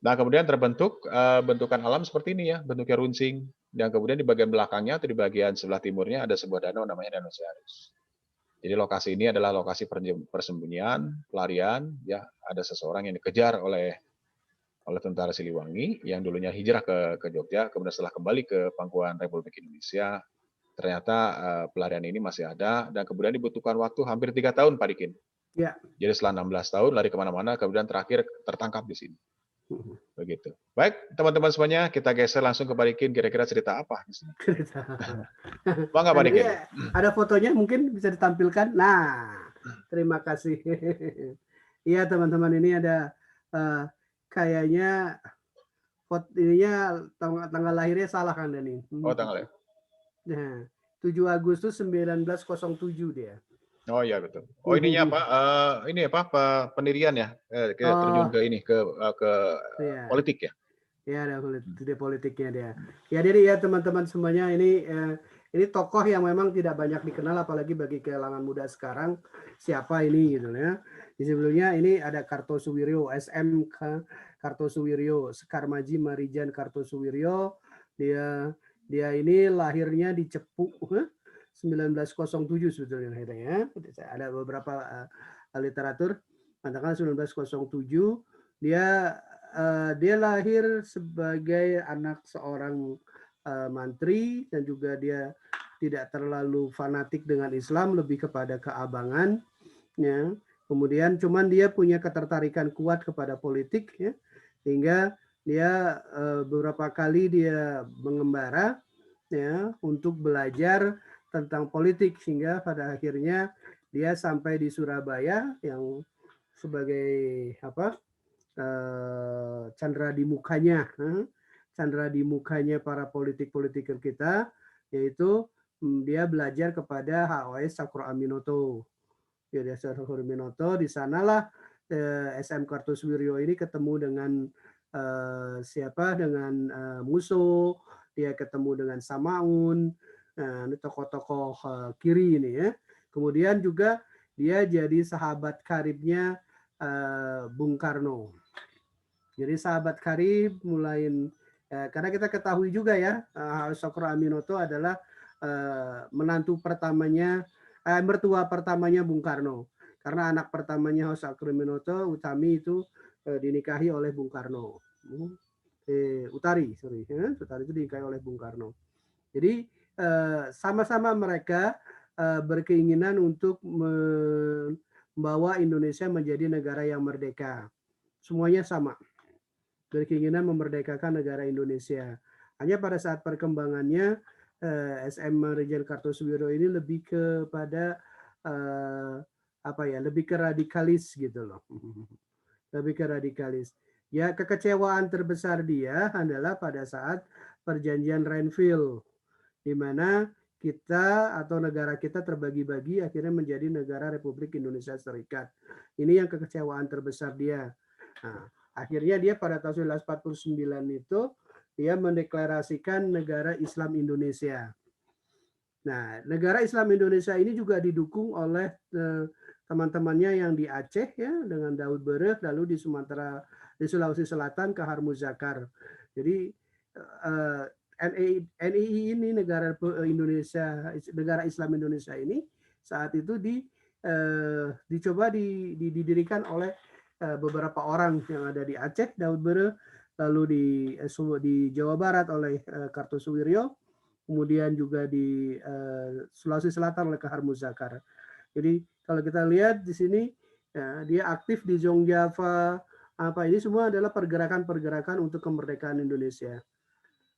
Nah, kemudian terbentuk bentukan alam seperti ini ya, bentuknya runcing. Dan kemudian di bagian belakangnya atau di bagian sebelah timurnya ada sebuah danau namanya Danau Ciharus. Jadi lokasi ini adalah lokasi persembunyian, pelarian, ya ada seseorang yang dikejar oleh tentara Siliwangi yang dulunya hijrah ke Jogja, kemudian setelah kembali ke pangkuan Republik Indonesia, ternyata pelarian ini masih ada dan kemudian dibutuhkan waktu hampir 3 tahun, Pak Dikin. Ya. Jadi setelah 16 tahun lari kemana-mana, kemudian terakhir tertangkap di sini. Begitu. Baik, teman-teman semuanya, kita geser langsung ke Pak Dikin. Kira-kira cerita apa di sini? Bangga, Pak Dikin. Ada fotonya mungkin bisa ditampilkan. Nah, terima kasih. Iya, teman-teman, ini ada kayaknya ininya tanggal lahirnya salah kan Dani? Oh, tanggalnya. Nah, 7 Agustus 1907 dia. Oh iya betul. Oh ininya apa? Ini apa? Pendirian ya? Kita terjun ke ini ke iya. Politik ya? Ya ada politiknya dia. Ya jadi ya teman-teman semuanya ini tokoh yang memang tidak banyak dikenal apalagi bagi kalangan muda sekarang siapa ini gitu ya. Di sebelumnya ini ada Kartosuwiryo, SMK Kartosuwiryo, Sekar Maji Marijan Kartosuwiryo. Dia ini lahirnya di Cepu 1907 sebetulnya ya. Ada beberapa literatur katakan 1907 dia lahir sebagai anak seorang mantri dan juga dia tidak terlalu fanatik dengan Islam, lebih kepada keabangan ya. Kemudian cuman dia punya ketertarikan kuat kepada politik ya, sehingga dia beberapa kali dia mengembara ya untuk belajar tentang politik sehingga pada akhirnya dia sampai di Surabaya yang sebagai apa candra di mukanya para politik-politiker kita, yaitu dia belajar kepada HOS Sakro Aminoto. Ya, di Sakro Aminoto, di sanalah SM Kartosuwiryo ini ketemu dengan dengan Musso, dia ketemu dengan Samaun, ini tokoh-tokoh kiri ini ya. Kemudian juga dia jadi sahabat karibnya Bung Karno. Jadi sahabat karib mulai karena kita ketahui juga ya Sakro Aminoto adalah menantu pertamanya mertua pertamanya Bung Karno. Karena anak pertamanya Sakro Aminoto Utami itu dinikahi oleh Bung Karno. Utari itu dinikahi oleh Bung Karno. Jadi sama-sama mereka berkeinginan untuk membawa Indonesia menjadi negara yang merdeka. Semuanya sama. Berkeinginan memerdekakan negara Indonesia. Hanya pada saat perkembangannya SM Rejen Kartosuwiryo ini lebih kepada lebih ke radikalis gitu loh. Lebih ke radikalis. Ya, kekecewaan terbesar dia adalah pada saat perjanjian Renville, di mana kita atau negara kita terbagi-bagi akhirnya menjadi negara Republik Indonesia Serikat. Ini yang kekecewaan terbesar dia. Nah, akhirnya dia pada tahun 1949 itu dia mendeklarasikan negara Islam Indonesia. Nah, negara Islam Indonesia ini juga didukung oleh teman-temannya yang di Aceh ya dengan Daud Bereh, lalu di Sumatera, di Sulawesi Selatan ke Harmuzakar. Jadi NII ini negara Indonesia, negara Islam Indonesia ini saat itu dicoba didirikan oleh beberapa orang yang ada di Aceh, Daud Bereh, lalu di Jawa Barat oleh Kartosuwiryo, kemudian juga di Sulawesi Selatan oleh Kahar Muzakar. Jadi kalau kita lihat di sini ya, dia aktif di Zong Java, ini semua adalah pergerakan-pergerakan untuk kemerdekaan Indonesia.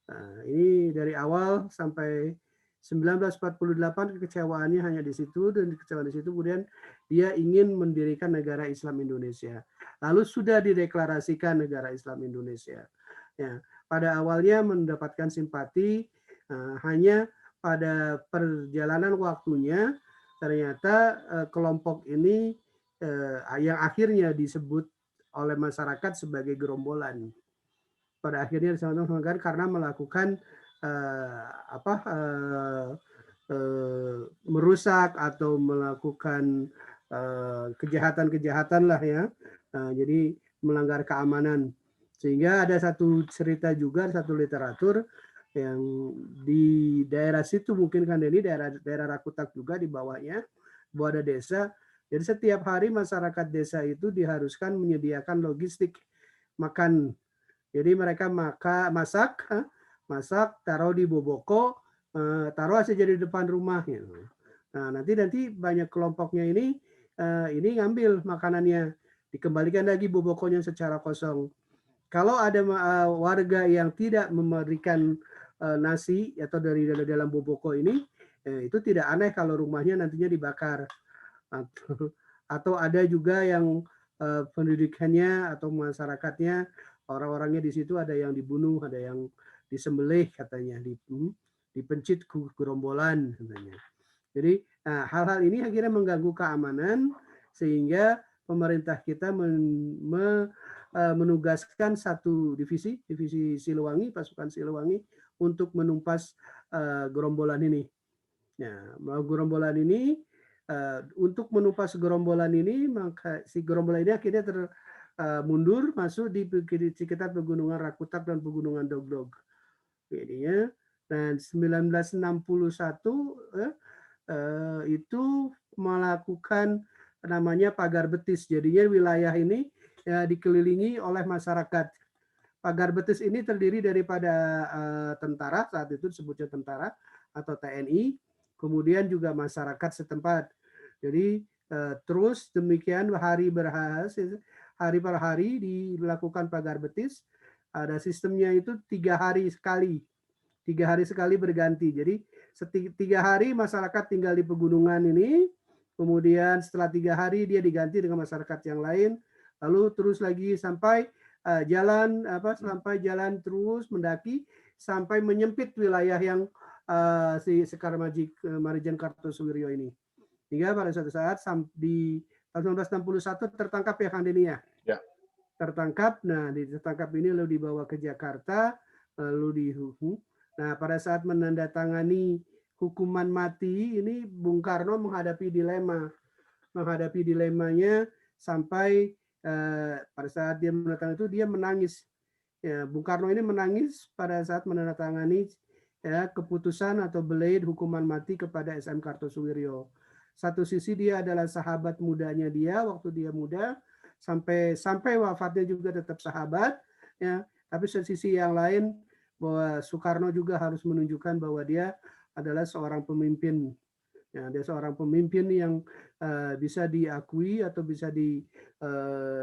Nah, ini dari awal sampai 1948 kekecewaannya hanya di situ, dan kekecewaan di situ kemudian dia ingin mendirikan negara Islam Indonesia. Lalu sudah dideklarasikan negara Islam Indonesia. Ya, pada awalnya mendapatkan simpati, hanya pada perjalanan waktunya ternyata kelompok ini yang akhirnya disebut oleh masyarakat sebagai gerombolan. Pada akhirnya disebutkan karena melakukan merusak atau melakukan kejahatan-kejahatan lah ya. Jadi melanggar keamanan. Sehingga ada satu cerita juga, satu literatur yang di daerah situ mungkin kan ini daerah Rakutak juga di bawahnya, bahwa ada desa. Jadi setiap hari masyarakat desa itu diharuskan menyediakan logistik makan. Jadi mereka masak, taruh di boboko, taruh aja jadi di depan rumah. Gitu. Nah nanti banyak kelompoknya ini ngambil makanannya, dikembalikan lagi bobokonya secara kosong. Kalau ada warga yang tidak memberikan nasi atau dari dalam boboko ini, itu tidak aneh kalau rumahnya nantinya dibakar. Atau ada juga yang pendidikannya atau masyarakatnya, orang-orangnya di situ ada yang dibunuh, ada yang disembelih katanya, dipencit gerombolan katanya. Jadi hal-hal ini akhirnya mengganggu keamanan sehingga pemerintah kita menugaskan satu divisi Siliwangi, pasukan Siliwangi untuk menumpas gerombolan ini. Nah, gerombolan ini untuk menumpas gerombolan ini, maka si gerombolan ini akhirnya mundur masuk di sekitar pegunungan Rakutak dan pegunungan Dogdog. Jadinya, dan 1961 itu melakukan namanya pagar betis. Jadinya wilayah ini dikelilingi oleh masyarakat. Pagar betis ini terdiri daripada tentara, saat itu disebutnya tentara atau TNI, kemudian juga masyarakat setempat. Jadi terus demikian hari per hari dilakukan pagar betis. ada sistemnya itu 3 hari sekali. 3 hari sekali berganti. Jadi 3 hari masyarakat tinggal di pegunungan ini, kemudian setelah 3 hari dia diganti dengan masyarakat yang lain, lalu terus lagi sampai sampai jalan terus mendaki sampai menyempit wilayah yang si Sekar Marijan Kartosuwiryo ini. Hingga pada suatu saat di tahun 1961 tertangkap ya Kang Denny ya. Ya. Tertangkap. Nah, ditangkap ini lalu dibawa ke Jakarta, lalu dihukum. Nah, pada saat menandatangani hukuman mati ini Bung Karno menghadapi dilema. Menghadapi dilemanya sampai pada saat dia menandatangani itu dia menangis. Ya, Bung Karno ini menangis pada saat menandatangani ya, keputusan atau belait hukuman mati kepada SM Kartosuwiryo. Satu sisi dia adalah sahabat mudanya dia waktu dia muda, sampai wafatnya juga tetap sahabat, ya. Tapi sisi yang lain bahwa Soekarno juga harus menunjukkan bahwa dia adalah seorang pemimpin. Ya, dia seorang pemimpin yang bisa diakui atau bisa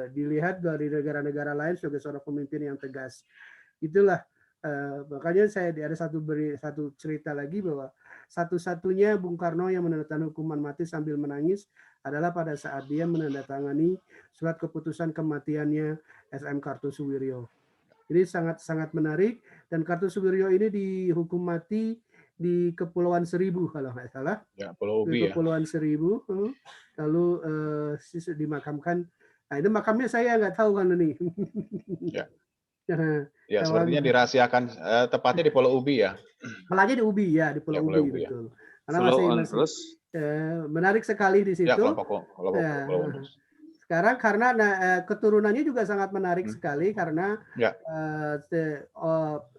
dilihat dari negara-negara lain sebagai seorang pemimpin yang tegas. Itulah makanya saya ada satu cerita lagi bahwa satu-satunya Bung Karno yang menandatangani hukuman mati sambil menangis adalah pada saat dia menandatangani surat keputusan kematiannya SM Kartosuwiryo. Ini sangat menarik dan Kartosuwiryo ini dihukum mati di Kepulauan Seribu kalau nggak salah. Ya, Pulau Di Ubi Kepulauan Seribu, lalu dimakamkan. Nah, itu makamnya saya nggak tahu kan ini. Ya. Ya, sepertinya dirahasiakan, tepatnya di Pulau Ubi ya. Apalagi di Ubi ya, di Pulau Ubi Ubi, betul. Ya. Karena masih menarik sekali di situ. Ya, kelompok sekarang karena keturunannya juga sangat menarik sekali karena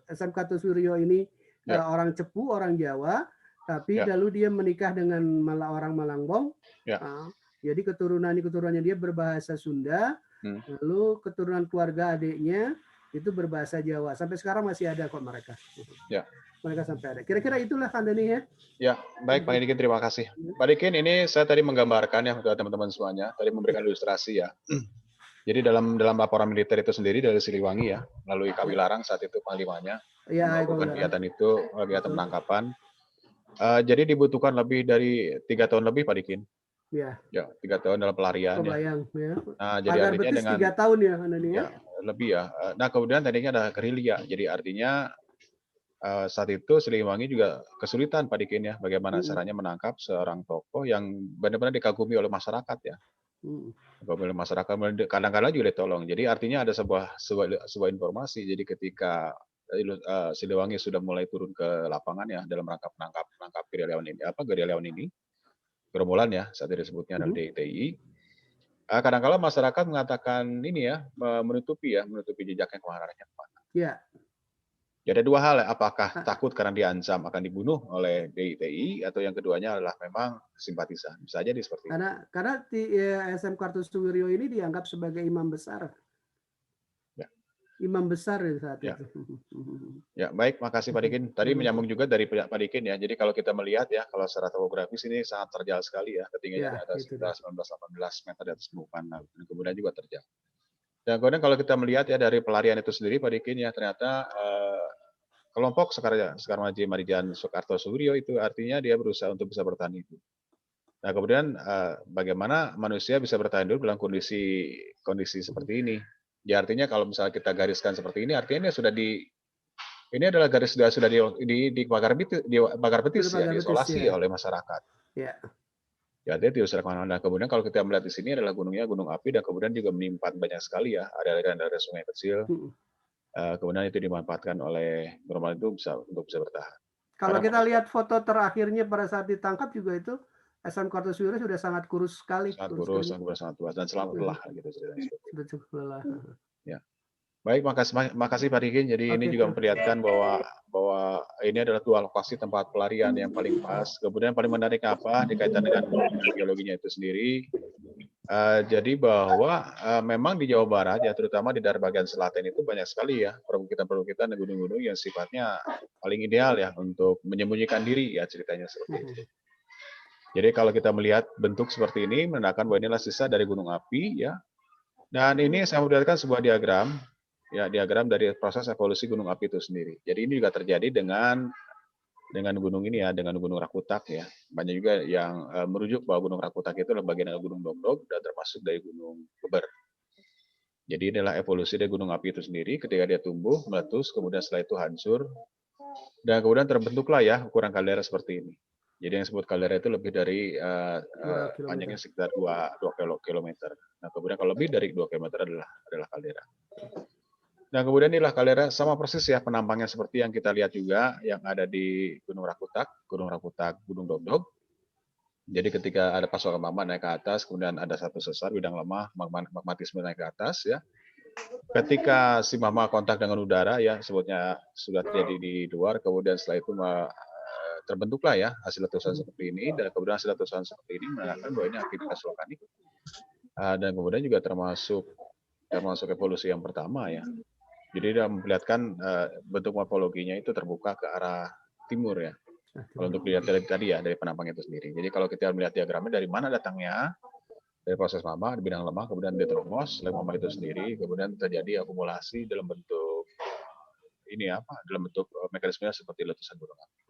SM Kartosuwiryo ini orang Cepu, orang Jawa, tapi lalu dia menikah dengan orang Malangbong. Jadi keturunannya dia berbahasa Sunda, lalu keturunan keluarga adiknya itu berbahasa Jawa. Sampai sekarang masih ada kok mereka. Ya. Mereka sampai ada. Kira-kira itulah Kang Denny ya. Ya, baik Pak Dikin, terima kasih. Pak Dikin, ini saya tadi menggambarkan ya ke teman-teman semuanya, tadi memberikan ilustrasi ya. Jadi dalam laporan militer itu sendiri dari Siliwangi ya, melalui Kawilarang saat itu panglimanya melakukan kegiatan penangkapan. Jadi dibutuhkan lebih dari 3 tahun lebih Pak Dikin. Ya, 3 tahun dalam pelarian ya. Nah, jadi artinya dengan 3 tahun ya Kang Denny ya. Lebih ya. Nah, kemudian tadinya ada gerilya. Jadi artinya saat itu Siliwangi juga kesulitan Pak Dikin ya, bagaimana caranya menangkap seorang tokoh yang benar-benar dikagumi oleh masyarakat ya. Oleh masyarakat, kadang-kadang juga ditolong. Jadi artinya ada sebuah informasi. Jadi ketika Siliwangi sudah mulai turun ke lapangan ya dalam rangka menangkap gerilyawan ini, gerombolan ya saat itu disebutnya adalah DITI. Kadang-kala masyarakat mengatakan ini ya, menutupi jejaknya kemana-mana. Ya. Jadi ada 2 hal, apakah takut karena diancam akan dibunuh oleh DITI atau yang keduanya adalah memang simpatisan. Bisa jadi seperti itu. Karena SM Kartosuwiryo ini dianggap sebagai imam besar. Ya. Imam besar saat itu. Ya, baik, makasih Pak Dikin. Tadi menyambung juga dari Pak Dikin ya. Jadi kalau kita melihat ya, kalau secara topografis ini sangat terjal sekali ya. Ketinggiannya ada sekitar 19-18 meter di atas permukaan laut. Dan kemudian juga terjal. Dan kemudian kalau kita melihat ya dari pelarian itu sendiri Pak Dikin ya, ternyata kelompok Sekar Marijan Kartosuwiryo itu artinya dia berusaha untuk bisa bertahan hidup. Nah kemudian bagaimana manusia bisa bertahan hidup dalam kondisi seperti ini? Ya artinya kalau misalnya kita gariskan seperti ini, artinya ini adalah garis sudah dibakar betis ya, diisolasi oleh masyarakat. Ya. Ya, dia tidak usah kemana-mana. Kemudian kalau kita melihat di sini adalah gunungnya gunung api dan kemudian juga menyimpan banyak sekali ya, ada aliran sungai kecil. Kemudian itu dimanfaatkan oleh normal itu untuk bisa bertahan. Kalau kita lihat foto terakhirnya pada saat ditangkap juga itu SM Kartosuwiryo sudah sangat kurus sekali. Sangat kurus, sangat tua dan selalu lelah gitu ceritanya. Sudah cukup lelah. Ya. Baik, makasih Pak Dikin. Jadi ini juga memperlihatkan bahwa ini adalah 2 lokasi tempat pelarian yang paling pas. Kemudian paling menarik apa dikaitan dengan geologinya itu sendiri. Jadi bahwa memang di Jawa Barat ya terutama di daerah bagian selatan itu banyak sekali ya perbukitan dan gunung-gunung yang sifatnya paling ideal ya untuk menyembunyikan diri ya ceritanya seperti itu. Jadi kalau kita melihat bentuk seperti ini menandakan bahwa inilah sisa dari gunung api ya. Dan ini saya memperlihatkan sebuah diagram ya diagram dari proses evolusi gunung api itu sendiri. Jadi ini juga terjadi dengan gunung ini ya, dengan gunung Rakutak ya. Banyak juga yang merujuk bahwa gunung Rakutak itu adalah bagian dari gunung Dogdog dan termasuk dari gunung Beber. Jadi inilah evolusi dari gunung api itu sendiri ketika dia tumbuh, meletus, kemudian setelah itu hancur, dan kemudian terbentuklah ya ukuran kaldera seperti ini. Jadi yang disebut kaldera itu lebih dari panjangnya sekitar 2 kilometer. Nah kemudian kalau lebih dari 2 kilometer adalah kaldera. Nah kemudian inilah kaldera sama persis ya penampangnya seperti yang kita lihat juga yang ada di Gunung Rakutak, Gunung Dogdog. Jadi ketika ada pasokan magma naik ke atas, kemudian ada satu sesar bidang lemah, magmatisme naik ke atas ya. Ketika si magma kontak dengan udara ya, sebutnya sudah terjadi di luar, kemudian setelah itu terbentuklah ya hasil letusan seperti ini, dan kemudian hasil letusan seperti ini menandakan bahwa ini aktivitas vulkanik. Dan kemudian juga termasuk evolusi yang pertama ya. Jadi dia memperlihatkan bentuk morfologinya itu terbuka ke arah timur ya. Kalau untuk dilihat dari tadi ya, dari penampang itu sendiri. Jadi kalau kita melihat diagramnya dari mana datangnya, dari proses magma di bidang lemah, kemudian diterobos oleh magma itu sendiri, kemudian terjadi akumulasi dalam bentuk dalam bentuk mekanismenya seperti letusan gunung api.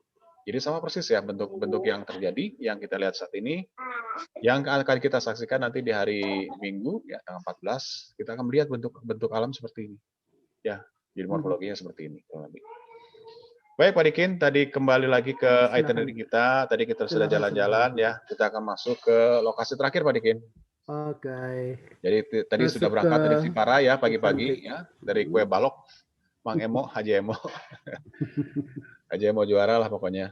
Jadi sama persis ya bentuk yang terjadi, yang kita lihat saat ini, yang akan kita saksikan nanti di hari Minggu ya tanggal 14, kita akan melihat bentuk alam seperti ini. Ya, jadi morfologinya seperti ini. Baik Pak Dikin, tadi kembali lagi ke itinerary kita. Tadi kita sudah jalan-jalan ya. Kita akan masuk ke lokasi terakhir Pak Dikin. Oke. Jadi tadi Masuk sudah berangkat dari Cipara ya pagi-pagi Pantik. ya, dari Kue Balok, Mang Emo, Haji Emo. Haji Emo juara lah pokoknya.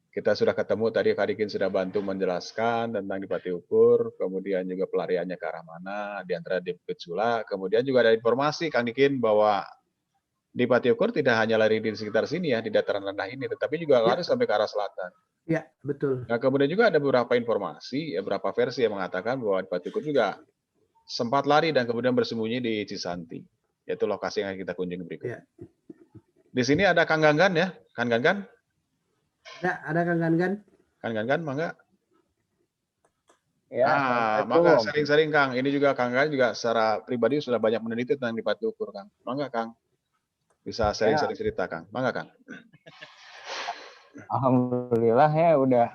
Kita sudah ketemu tadi Pak Dikin sudah bantu menjelaskan tentang di Pati Ukur, kemudian juga pelariannya ke arah mana, di antara di Bukit Sula. Kemudian juga ada informasi Kang Dikin bahwa di Pati Ukur tidak hanya lari di sekitar sini ya, di dataran rendah ini, tetapi juga lari sampai ke arah selatan. Ya, betul. Nah, kemudian juga ada beberapa informasi, beberapa versi yang mengatakan bahwa di Pati Ukur juga sempat lari dan kemudian bersembunyi di Cisanti, yaitu lokasi yang kita kunjungi berikutnya. Ya. Di sini ada Kang Gangan ya, Kang Gangan? Ada Kang Gangan? Kang Gangan, mangga? Ya, maka sering-sering Kang. Ini juga Kang Gangan juga secara pribadi sudah banyak meneliti tentang di Pati Ukur Kang. Mangga Kang? Bisa sering-sering cerita Kang. Mangga Kang. Alhamdulillah ya udah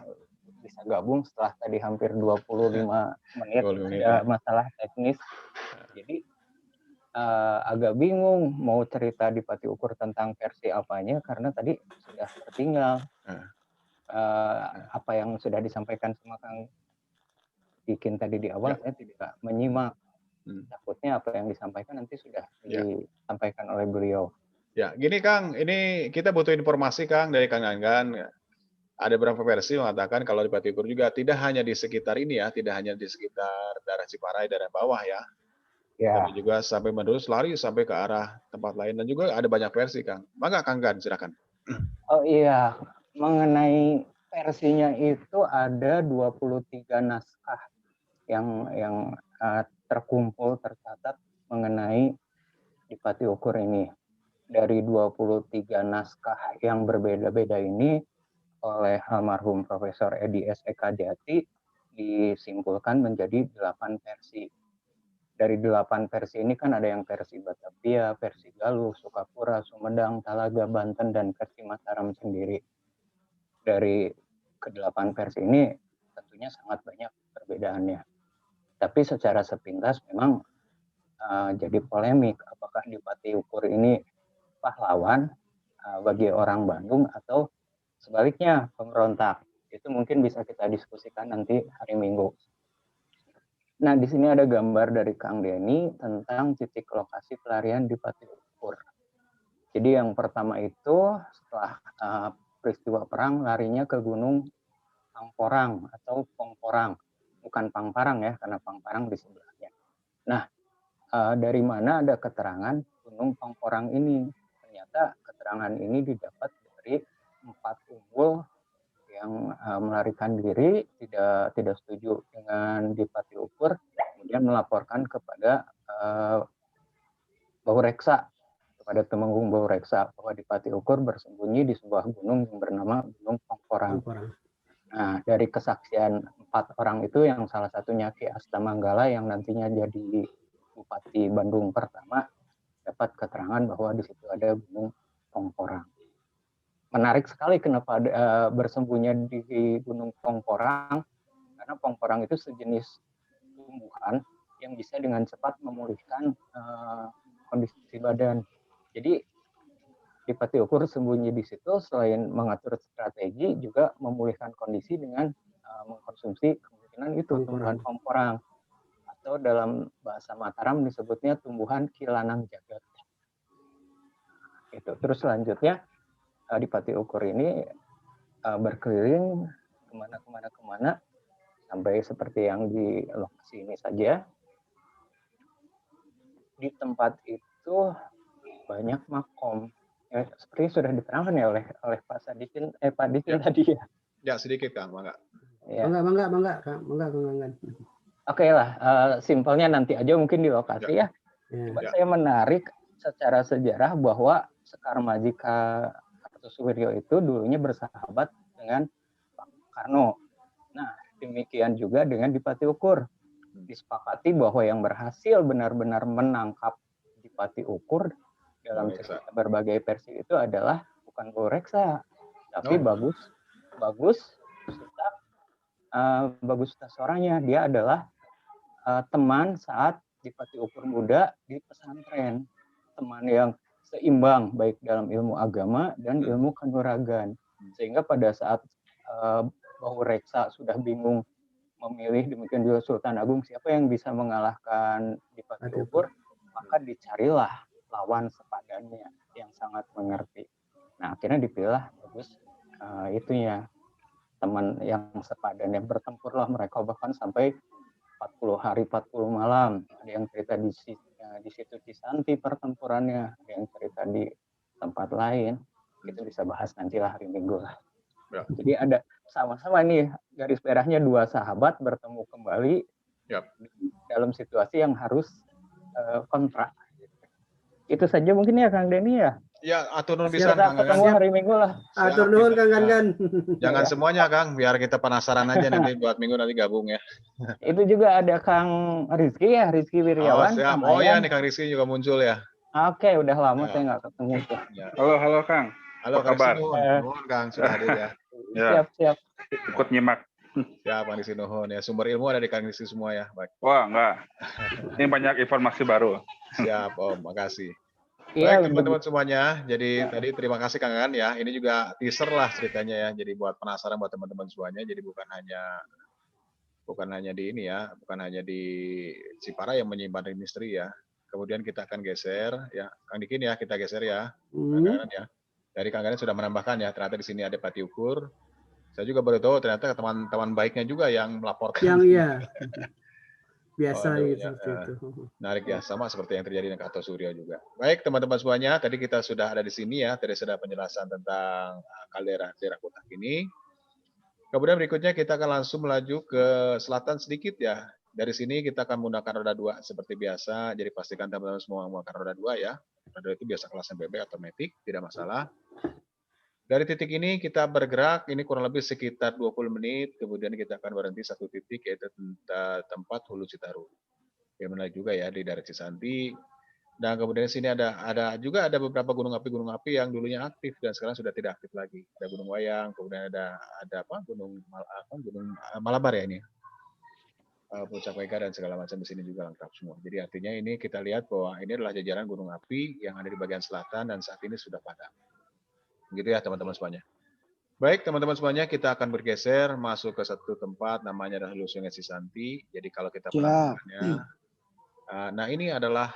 bisa gabung setelah tadi hampir 25 menit ada masalah teknis. Jadi agak bingung mau cerita di Pati Ukur tentang versi apanya karena tadi sudah tertinggal. Apa yang sudah disampaikan sama Kang Dikin tadi di awal saya tidak menyimak. Takutnya apa yang disampaikan nanti sudah disampaikan oleh beliau. Ya, gini Kang, ini kita butuh informasi Kang dari Kang Gangan. Ada beberapa versi mengatakan kalau di Pati Ukur juga tidak hanya di sekitar ini ya, tidak hanya di sekitar daerah Ciparai, daerah bawah ya. Tapi juga sampai menerus lari sampai ke arah tempat lain dan juga ada banyak versi Kang. Maka Kang Gan, silakan. Oh iya, mengenai versinya itu ada 23 naskah yang terkumpul tercatat mengenai di Pati Ukur ini. Dari 23 naskah yang berbeda-beda ini oleh almarhum Profesor Edi S. Ekajati disimpulkan menjadi 8 versi. Dari 8 versi ini kan ada yang versi Batavia, versi Galuh, Sukapura, Sumedang, Talaga, Banten, dan versi Mataram sendiri. Dari ke-8 versi ini tentunya sangat banyak perbedaannya. Tapi secara sepintas memang jadi polemik apakah di Pati Ukur ini pahlawan bagi orang Bandung atau sebaliknya pemberontak. Itu mungkin bisa kita diskusikan nanti hari Minggu. Nah, di sini ada gambar dari Kang Denny tentang titik lokasi pelarian di Pati Ukur. Jadi yang pertama itu setelah peristiwa perang larinya ke Gunung Pangporang atau Pongporang. Bukan Pangparang ya, karena Pangparang di sebelahnya. Nah, dari mana ada keterangan Gunung Pangporang ini? Ternyata keterangan ini didapat dari 4 unggul yang melarikan diri, tidak setuju dengan di Pati Ukur, kemudian melaporkan kepada Baureksa, kepada Temenggung Baureksa, bahwa di Pati Ukur bersembunyi di sebuah gunung yang bernama Gunung Pangporang. Nah, dari kesaksian 4 orang itu yang salah satunya Ki Astamanggala yang nantinya jadi Bupati Bandung pertama, dapat keterangan bahwa di situ ada Gunung Pongporang. Menarik sekali kenapa bersembunyi di Gunung Pongporang, karena Pongporang itu sejenis tumbuhan yang bisa dengan cepat memulihkan kondisi badan. Jadi di Pati Ukur sembunyi di situ selain mengatur strategi juga memulihkan kondisi dengan mengkonsumsi kemungkinan itu tumbuhan Pongporang, atau dalam bahasa Mataram disebutnya tumbuhan kilanang jagat. Itu. Terus selanjutnya di Pati Ukur ini berkeliling kemana sampai seperti yang di lokasi ini saja. Di tempat itu banyak makom. Ya, seperti sudah diterangkan ya oleh Pak Sadikin, Pak Dikin tadi ya. Ya sedikit Kang, Mangga. Ya. Mangga. Oke lah, simpelnya nanti aja mungkin di lokasi ya. Coba saya menarik secara sejarah bahwa Sekar Majika Kartosoewirjo itu dulunya bersahabat dengan Pak Karno. Nah, demikian juga dengan di Pati Ukur. Disepakati bahwa yang berhasil benar-benar menangkap di Pati Ukur dalam berbagai versi itu adalah bukan Reksa, tapi Bagus Tasoranya. Dia adalah teman saat di Pati Ukur muda di pesantren, teman yang seimbang baik dalam ilmu agama dan ilmu kanuragan, sehingga pada saat Bahu Reksa sudah bingung memilih, demikian juga Sultan Agung, siapa yang bisa mengalahkan di Pati Ukur, maka dicarilah lawan sepadannya yang sangat mengerti. Nah, akhirnya dipilih Bagus itunya, teman yang sepadan, yang bertempurlah mereka bahkan sampai 40 hari 40 malam. Ada yang cerita di situ Cisanti pertempurannya, ada yang cerita di tempat lain. Kita bisa bahas nantilah hari Minggu lah. Ya. Jadi ada sama-sama nih garis merahnya dua sahabat bertemu kembali dalam situasi yang harus kontra. Itu saja mungkin ya Kang Denny ya. Ya, atur nuhun pisan Kang Gangan. Ketemu hari Minggu lah. Atur nuhun Kang Gangan. Jangan semuanya Kang, biar kita penasaran aja nanti buat Minggu nanti gabung ya. Itu juga ada Kang Rizky ya, Rizky Wiryawan. Oh ya, nih Kang Rizky juga muncul ya. Oke, udah lama saya nggak ketemu tuh. Ya. Halo Kang. Halo apa kabar? Nuhun Kang, sudah hadir ya. Siap. Ikut nyimak. Ya, Kang Rizky nuhun ya. Sumber ilmu ada di Kang Rizky semua ya. Baik. Wah, enggak. Ini banyak informasi baru. Siap, Om. Makasih. Iya, baik teman-teman semuanya, jadi tadi terima kasih Kang Gangan ya. Ini juga teaser lah ceritanya ya. Jadi buat penasaran buat teman-teman semuanya. Jadi bukan hanya di ini ya, bukan hanya di Cipara yang menyimpan misteri ya. Kemudian kita akan geser ya, Kang Dikin ya, kita geser ya, Kang Gangan ya. Dari Kang Gangan sudah menambahkan ya, ternyata di sini ada Pati Ukur. Saya juga baru tahu ternyata teman-teman baiknya juga yang melaporkan. Yang iya. Biasa seperti itu. Menarik ya, sama seperti yang terjadi dengan Kartosoewirjo juga. Baik teman-teman semuanya, tadi kita sudah ada di sini ya, tadi sudah penjelasan tentang kaldera Kotak ini. Kemudian berikutnya kita akan langsung melaju ke selatan sedikit ya. Dari sini kita akan menggunakan roda 2 seperti biasa, jadi pastikan teman-teman semua menggunakan roda 2 ya. Roda itu biasa kelasnya bebek atau matic, tidak masalah. Dari titik ini kita bergerak, ini kurang lebih sekitar 20 menit, kemudian kita akan berhenti satu titik, yaitu tempat Hulu Citarum. Yang menarik juga ya, di daerah Cisanti. Dan kemudian di sini ada beberapa gunung api yang dulunya aktif dan sekarang sudah tidak aktif lagi. Ada Gunung Wayang, kemudian ada Gunung Malabar ya ini. Puncak Mega dan segala macam di sini juga lengkap semua. Jadi artinya ini kita lihat bahwa ini adalah jajaran gunung api yang ada di bagian selatan dan saat ini sudah padam. Gitu ya teman-teman semuanya. Baik teman-teman semuanya, kita akan bergeser masuk ke satu tempat namanya adalah Hulu Sungai Cisanti. Jadi kalau kita penampakannya, nah ini adalah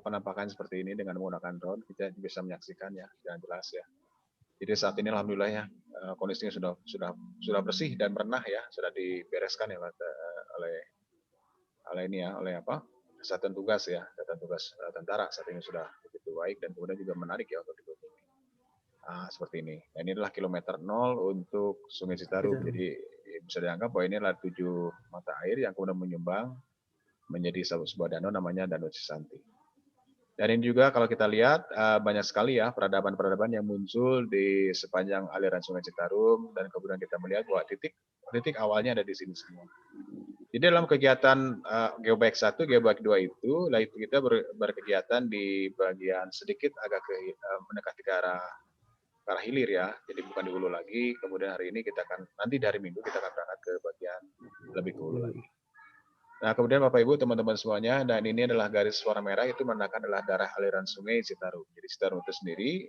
penampakan seperti ini dengan menggunakan drone, kita bisa menyaksikan ya dengan jelas ya. Jadi saat ini alhamdulillah ya kondisinya sudah bersih dan pernah ya, sudah dibereskan ya oleh Satuan Tugas ya, Satuan Tugas Tentara saat ini sudah begitu baik dan kemudian juga menarik ya untuk dikunjungi. Seperti ini. Nah, ini adalah kilometer 0 untuk Sungai Citarum. Jadi bisa dianggap bahwa ini adalah 7 mata air yang kemudian menyumbang menjadi sebuah danau namanya Danau Cisanti. Dan ini juga kalau kita lihat banyak sekali ya peradaban-peradaban yang muncul di sepanjang aliran Sungai Citarum dan kemudian kita melihat bahwa titik awalnya ada di sini semua. Jadi dalam kegiatan Geobaik 1, Geobaik 2 itu, lah itu kita berkegiatan di bagian sedikit agak mendekati ke arah hilir ya. Jadi bukan di hulu lagi. Kemudian hari ini kita akan, nanti dari Minggu kita akan berangkat ke bagian lebih ke hulu lagi. Nah, kemudian Bapak Ibu, teman-teman semuanya, dan ini adalah garis warna merah itu menandakan adalah darah aliran sungai Citarum. Jadi Citarum itu sendiri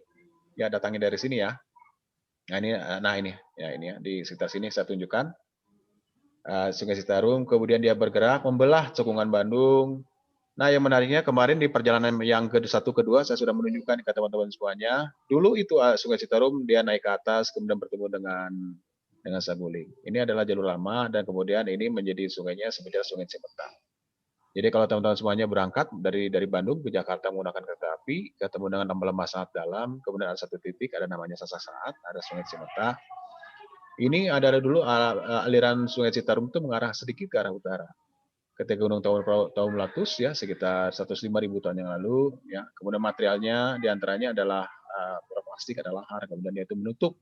ya datangnya dari sini ya. Nah ini ya di sekitar sini saya tunjukkan. Sungai Citarum, kemudian dia bergerak membelah cekungan Bandung. Nah, yang menariknya kemarin di perjalanan yang ke-1 kedua saya sudah menunjukkan ke teman-teman semuanya. Dulu itu Sungai Citarum dia naik ke atas kemudian bertemu dengan Saguling. Ini adalah jalur lama dan kemudian ini menjadi sungainya sebenarnya Sungai Cimetang. Jadi kalau teman-teman semuanya berangkat dari Bandung ke Jakarta menggunakan kereta api, ketemu dengan lembah sangat dalam, kemudian ada satu titik ada namanya Sasak Saat, ada Sungai Cimetang. Ini adalah dulu aliran Sungai Citarum itu mengarah sedikit ke arah utara. Ketika Gunung Taum meletus ya sekitar 105.000 tahun yang lalu ya. Kemudian materialnya diantaranya adalah plastik, ada lahar, kemudian dia itu menutup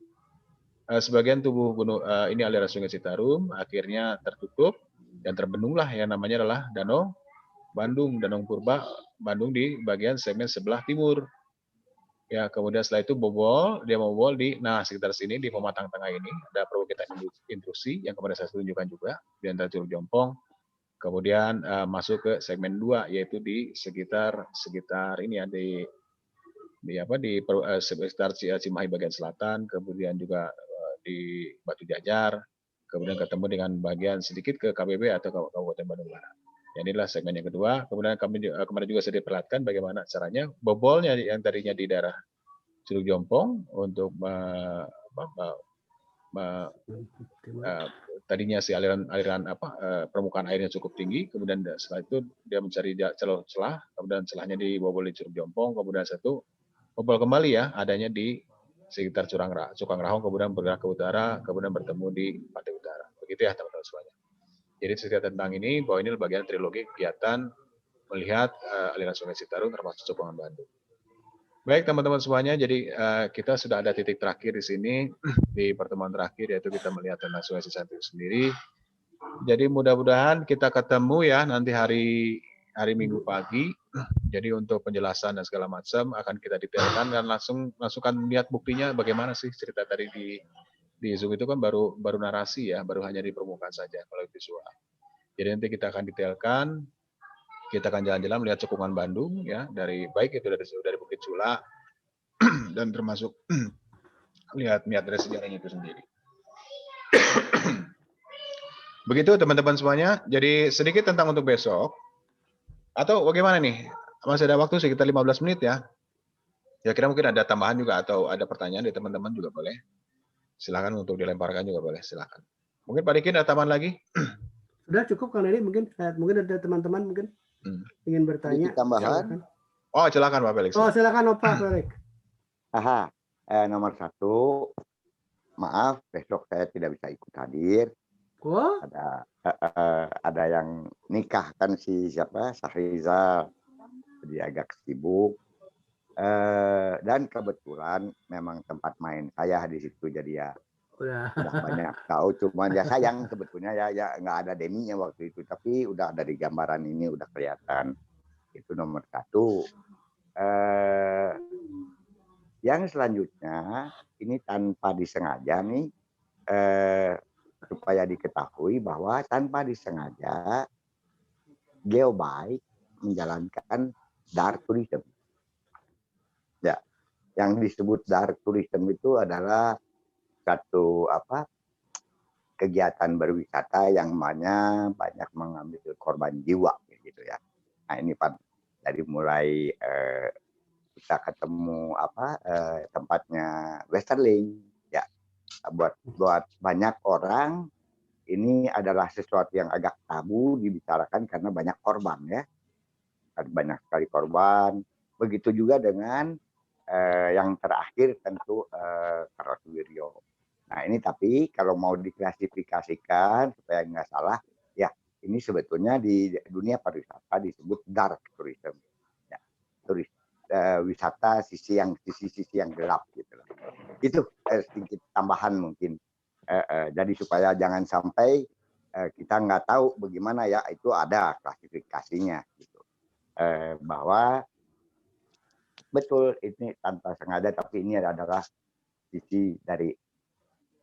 sebagian tubuh gunung ini aliran Sungai Citarum akhirnya tertutup dan terbendunglah yang namanya adalah Danau Bandung, Danau Purba Bandung di bagian segmen sebelah timur. Ya, kemudian setelah itu dia membobol di sekitar sini di pematang tengah ini ada perbukitan intrusi yang kemarin saya tunjukkan juga di antara Curug Jompong. Kemudian masuk ke segmen 2 yaitu di sekitar ini ya di sekitar Cimahi bagian selatan, kemudian juga di Batu Jajar, kemudian ketemu dengan bagian sedikit ke KBB atau Kabupaten Bandung Barat. Inilah segmen yang kedua. Kemudian kemarin juga saya diperlihatkan bagaimana caranya bobolnya yang tadinya di daerah Curug Jompong untuk tadinya si aliran permukaan airnya cukup tinggi, kemudian setelah itu dia mencari celah, kemudian celahnya dibobol di Curug Jompong, kemudian satu bobol kembali ya adanya di sekitar Cukang Rahong, kemudian bergerak ke utara, kemudian bertemu di Pantai Utara. Begitu ya teman-teman semuanya. Jadi cerita tentang ini, bahwa ini bagian trilogi kegiatan melihat aliran Sungai Citarum termasuk cekungan Bandung. Baik teman-teman semuanya, jadi kita sudah ada titik terakhir di sini, di pertemuan terakhir, yaitu kita melihat tentang Sungai Citarum itu sendiri. Jadi mudah-mudahan kita ketemu ya nanti hari Minggu pagi. Jadi untuk penjelasan dan segala macam akan kita detailkan dan langsung kan lihat buktinya bagaimana sih cerita tadi di Zoom itu kan baru narasi ya, baru hanya di permukaan saja kalau visual. Jadi nanti kita akan detailkan, kita akan jalan-jalan melihat cekungan Bandung ya, baik itu dari Bukit Cula dan termasuk lihat dari sejarahnya itu sendiri. Begitu teman-teman semuanya. Jadi sedikit tentang untuk besok. Atau bagaimana nih? Masih ada waktu sekitar 15 menit ya. Ya kira mungkin ada tambahan juga atau ada pertanyaan dari teman-teman juga boleh. Silakan untuk dilemparkan juga boleh, silakan. Mungkin Pak Diki ada tambahan lagi? Sudah cukup Kang Nedi, mungkin ada teman-teman mungkin ingin bertanya. Tambahan. Oh, silakan Pak Felix. Oh, silakan Pak Felix. Nomor 1, maaf besok saya tidak bisa ikut hadir. Oh? Ada yang nikah kan si Sahrizal, jadi agak sibuk. Dan kebetulan memang tempat main saya di situ, jadi ya udah banyak tahu, cuman ya sayang sebetulnya ya nggak ada deminya waktu itu, tapi udah dari gambaran ini udah kelihatan. Itu nomor 1. Yang selanjutnya ini tanpa disengaja nih, supaya diketahui bahwa tanpa disengaja Geobaik menjalankan dark tourism. Ya, yang disebut dark tourism itu adalah satu kegiatan berwisata yang banyak mengambil korban jiwa gitu ya. Nah ini Pak, dari mulai kita ketemu tempatnya Westerling ya, buat banyak orang ini adalah sesuatu yang agak tabu dibicarakan karena banyak korban ya, banyak sekali korban. Begitu juga dengan yang terakhir tentu Kartosuwiryo. Nah ini tapi kalau mau diklasifikasikan supaya nggak salah, ya ini sebetulnya di dunia pariwisata disebut dark tourism, ya, wisata sisi yang gelap gitu loh. Itu sedikit tambahan mungkin. Jadi supaya jangan sampai kita nggak tahu bagaimana ya, itu ada klasifikasinya gitu. Bahwa betul ini tanpa sengaja, tapi ini adalah sisi dari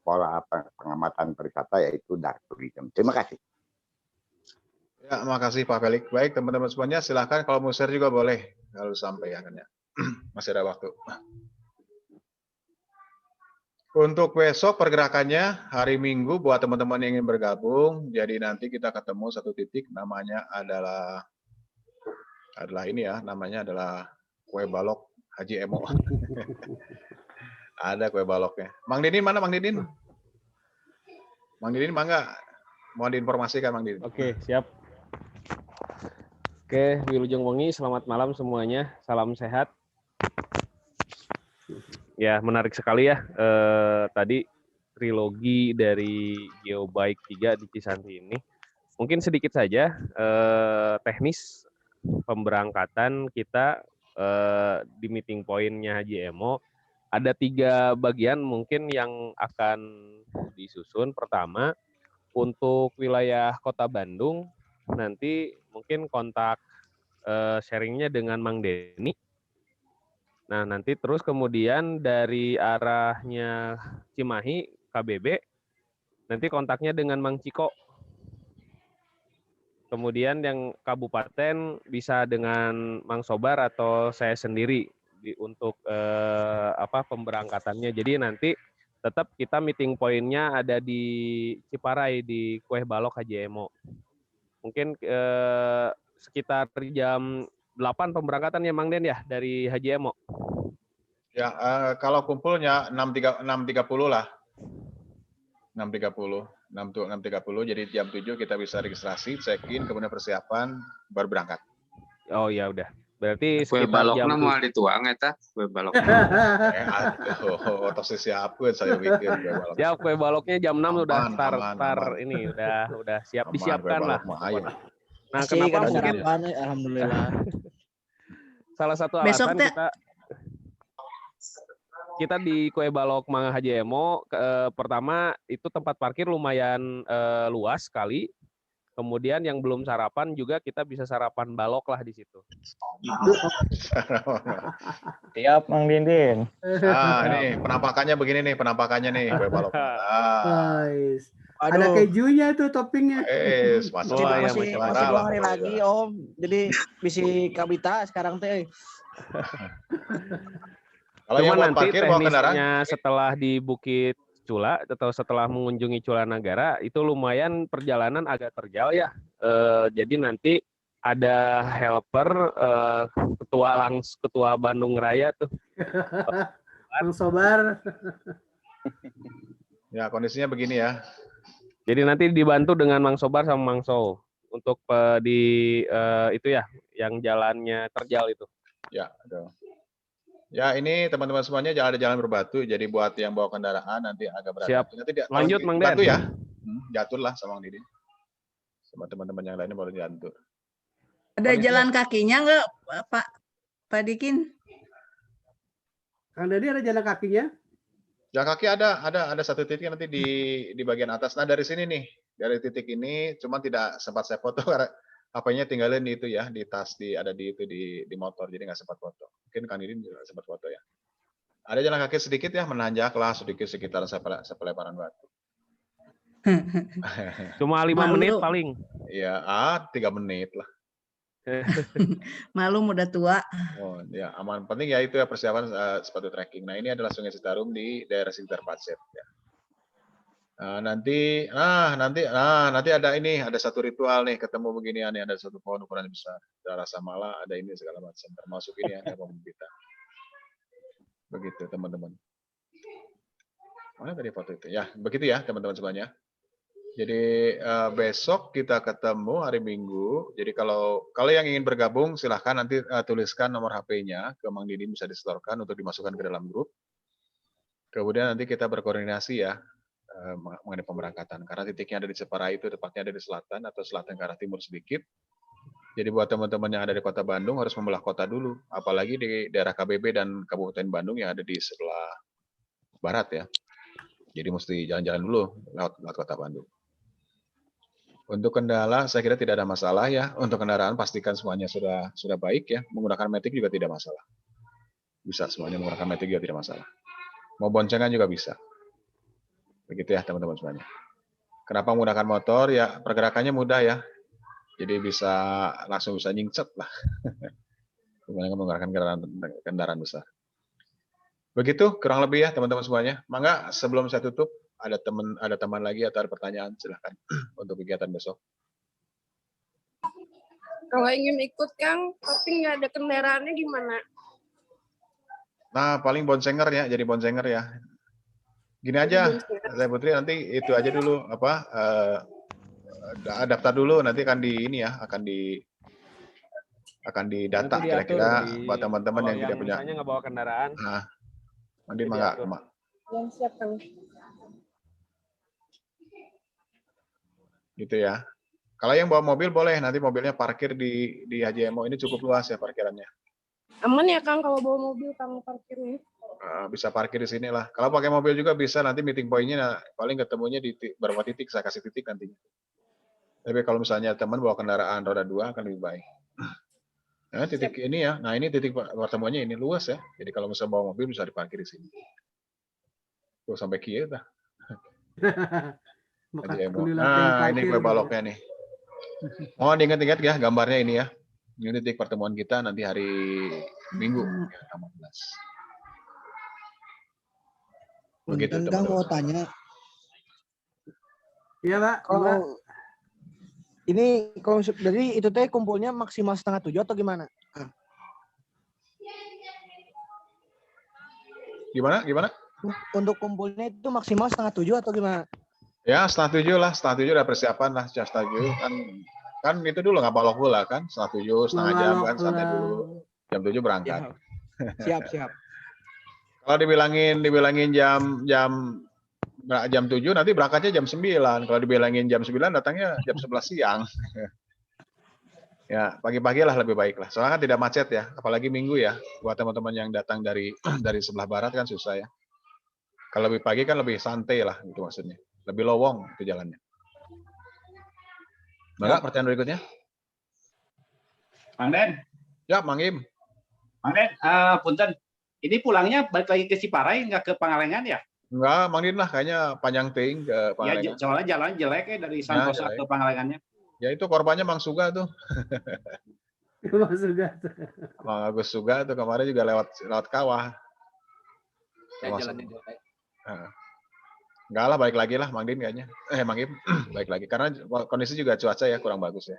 pola pengamatan pariwisata, yaitu dark tourism. Terima kasih. Ya, makasih Pak Felix. Baik, teman-teman semuanya, silahkan kalau mau share juga boleh kalau sampai ya kan ya. Masih ada waktu. Untuk besok pergerakannya hari Minggu buat teman-teman yang ingin bergabung. Jadi nanti kita ketemu satu titik, namanya adalah ini ya, namanya adalah kue balok Haji Emo. Ada kue baloknya. Mang Didin mana Mang Didin? Mang Didin mangga? Mohon diinformasikan Mang Didin. Oke, siap. Oke, Wilujeng Wengi, selamat malam semuanya. Salam sehat. Ya, menarik sekali ya. Tadi trilogi dari Geobike 3 di Cisanti ini. Mungkin sedikit saja teknis pemberangkatan kita di meeting point-nya Haji Emo. Ada 3 bagian mungkin yang akan disusun. Pertama, untuk wilayah Kota Bandung, nanti mungkin kontak sharingnya dengan Mang Denny. Nah, nanti terus kemudian dari arahnya Cimahi, KBB, nanti kontaknya dengan Mang Ciko. Kemudian yang kabupaten bisa dengan Mang Sobar atau saya sendiri untuk pemberangkatannya. Jadi nanti tetap kita meeting point-nya ada di Ciparai di Kue Balok Haji Emo. Mungkin sekitar jam 8 pemberangkatannya Mang Den ya dari Haji Emo. Ya, kalau kumpulnya 6.30 lah. 6.30. Jadi jam 7 kita bisa registrasi, check-in, kemudian persiapan, baru berangkat. Oh ya udah. Berarti Kue sekitar jam balokna mau dituang eta kue balok. Otos siapkeun saya pikir kue balok. Ya, kue baloknya jam 6 udah start aman. ini udah siap Aman, disiapkan kue lah. balok mah ayo. Nah, Masih kenapa kan mungkin sarapan, alhamdulillah. salah satu Besok alasan kita di Kue Balok Mang Haji Emo, pertama itu tempat parkir lumayan luas sekali. Kemudian yang belum sarapan juga kita bisa sarapan balok lah di situ. Siap, Mang Dindin. Ini penampakannya begini nih, kue balok. Nice. Ada kejunya tuh toppingnya. Masih Masih 2 hari lagi Om. Jadi bisi kabita sekarang teh. Kalau yang Cuma buat nanti parkir bawa kendaraan, teknisnya setelah di Bukit Cula atau setelah mengunjungi Cula Nagara itu lumayan perjalanan agak terjal ya. Jadi nanti ada helper ketua Bandung Raya tuh. Mang Sobar. ya kondisinya begini ya. Jadi nanti dibantu dengan Mang Sobar sama Mang So untuk itu ya yang jalannya terjal itu. Ya, aduh. Ya ini teman-teman semuanya ada jalan berbatu, jadi buat yang bawa kendaraan nanti agak berat. Siap. Nanti Lanjut Mang Den. Bantu ya, diatur lah sama Mang Didin. Sama teman-teman yang lainnya baru diatur. Ada jalan kakinya nggak, Pak Dikin? Kang Dedi ada jalan kakinya? Jalan kaki ada satu titik nanti di bagian atas. Nah dari sini nih, dari titik ini, cuma tidak sempat saya foto karena HP-nya tinggalin di itu ya, di tas ada di motor, jadi nggak sempat foto. Mungkin Kang Didin juga sempat foto ya. Ada jalan kaki sedikit ya, menanjak lah sedikit sekitar sepeleparan batu. Cuma 5 menit paling. Iya, 3 menit lah. Malu udah tua. Oh ya aman. Penting ya itu ya persiapan sepatu trekking. Nah ini adalah Sungai Citarum di daerah sekitar Pacet ya. Nanti ada satu ritual nih, ketemu beginian nih, ada satu pohon ukuran besar, ada rasa mala, ada ini segala macam, termasuk ini ada pohon bita. Begitu teman-teman. Mana tadi foto itu? Ya begitu ya teman-teman semuanya. Jadi besok kita ketemu hari Minggu. Jadi kalau yang ingin bergabung silahkan nanti tuliskan nomor HP-nya ke Mang Didin, bisa disetorkan untuk dimasukkan ke dalam grup. Kemudian nanti kita berkoordinasi ya mengenai pemberangkatan. Karena titiknya ada di Ciparai itu, tepatnya ada di selatan atau selatan ke arah timur sedikit. Jadi buat teman-teman yang ada di Kota Bandung harus membelah kota dulu, apalagi di daerah KBB dan Kabupaten Bandung yang ada di sebelah barat ya. Jadi mesti jalan-jalan dulu lewat Kota Bandung. Untuk kendala saya kira tidak ada masalah ya. Untuk kendaraan pastikan semuanya sudah baik ya. Menggunakan matic juga tidak masalah. Bisa semuanya menggunakan matic juga tidak masalah. Mau boncengan juga bisa. Begitu ya teman-teman semuanya. Kenapa menggunakan motor? Ya pergerakannya mudah ya. Jadi langsung bisa nyingcet lah. Dibandingkan menggunakan kendaraan besar. Begitu kurang lebih ya teman-teman semuanya. Mangga sebelum saya tutup ada teman lagi atau ada pertanyaan silahkan untuk kegiatan besok. Kalau ingin ikut Kang, tapi nggak ada kendaraannya gimana? Nah paling boncenger ya, jadi boncenger ya. Gini aja, saya Putri nanti itu aja dulu daftar dulu nanti akan didata kira-kira buat teman-teman yang tidak punya. Misalnya nggak bawa kendaraan. Nah, nanti mangga. Yang siap Kang. Gitu ya. Kalau yang bawa mobil boleh, nanti mobilnya parkir di HJMO ini cukup luas ya parkirannya. Aman ya Kang kalau bawa mobil Kang parkirnya? Bisa parkir di sini lah. Kalau pakai mobil juga bisa, nanti meeting point-nya paling ketemunya di beberapa titik, saya kasih titik nantinya. Tapi kalau misalnya teman bawa kendaraan roda 2 akan lebih baik. Nah, titik ini ya, nah ini titik pertemuannya ini luas ya. Jadi kalau misalnya bawa mobil bisa diparkir di sini. Tuh sampai kia dah. Nah, ini kue baloknya nih. Mohon diingat-ingat ya gambarnya ini ya. Ini titik pertemuan kita nanti hari Minggu. Ya, 15. Begitu Kang mau tanya. Iya Pak. Kalau ini kalau jadi itu teh kumpulnya maksimal 6:30 atau gimana? Gimana? Untuk kumpulnya itu maksimal 6:30 atau gimana? Ya 6:30 lah, 6:30 udah persiapan lah, jam 6:30 kan itu dulu nggak balok pula kan, 6:30 setengah jam kan, santai dulu, jam 7 berangkat. Siap. Kalau dibilangin jam 7 nanti berangkatnya jam 9. Kalau dibilangin jam 9 datangnya jam 11 siang. Ya pagi-pagi lah lebih baik lah, soalnya kan tidak macet ya, apalagi Minggu ya, buat teman-teman yang datang dari sebelah barat kan susah ya. Kalau lebih pagi kan lebih santai lah, gitu maksudnya. Lebih lowong itu jalannya. Maka pertanyaan berikutnya. Mang Den. Ya, Mang Im. Mang Den, punten. Ini pulangnya balik lagi ke Ciparai, nggak ke Pangalengan ya? Enggak, Mang Din lah, kayaknya panjang ting ke Pangalengan. Ya, soalnya jalan jelek ya dari Santosa ke Pangalengannya. Ya itu korbannya Mang Suga tuh. Mang Suga tuh. Mang Agus Suga tuh kemarin juga lewat kawah. Ya, jalannya jelek. Enggak lah, balik lagi lah Mang Din kayaknya. Mang Im, balik lagi. Karena kondisi juga cuaca ya kurang bagus ya.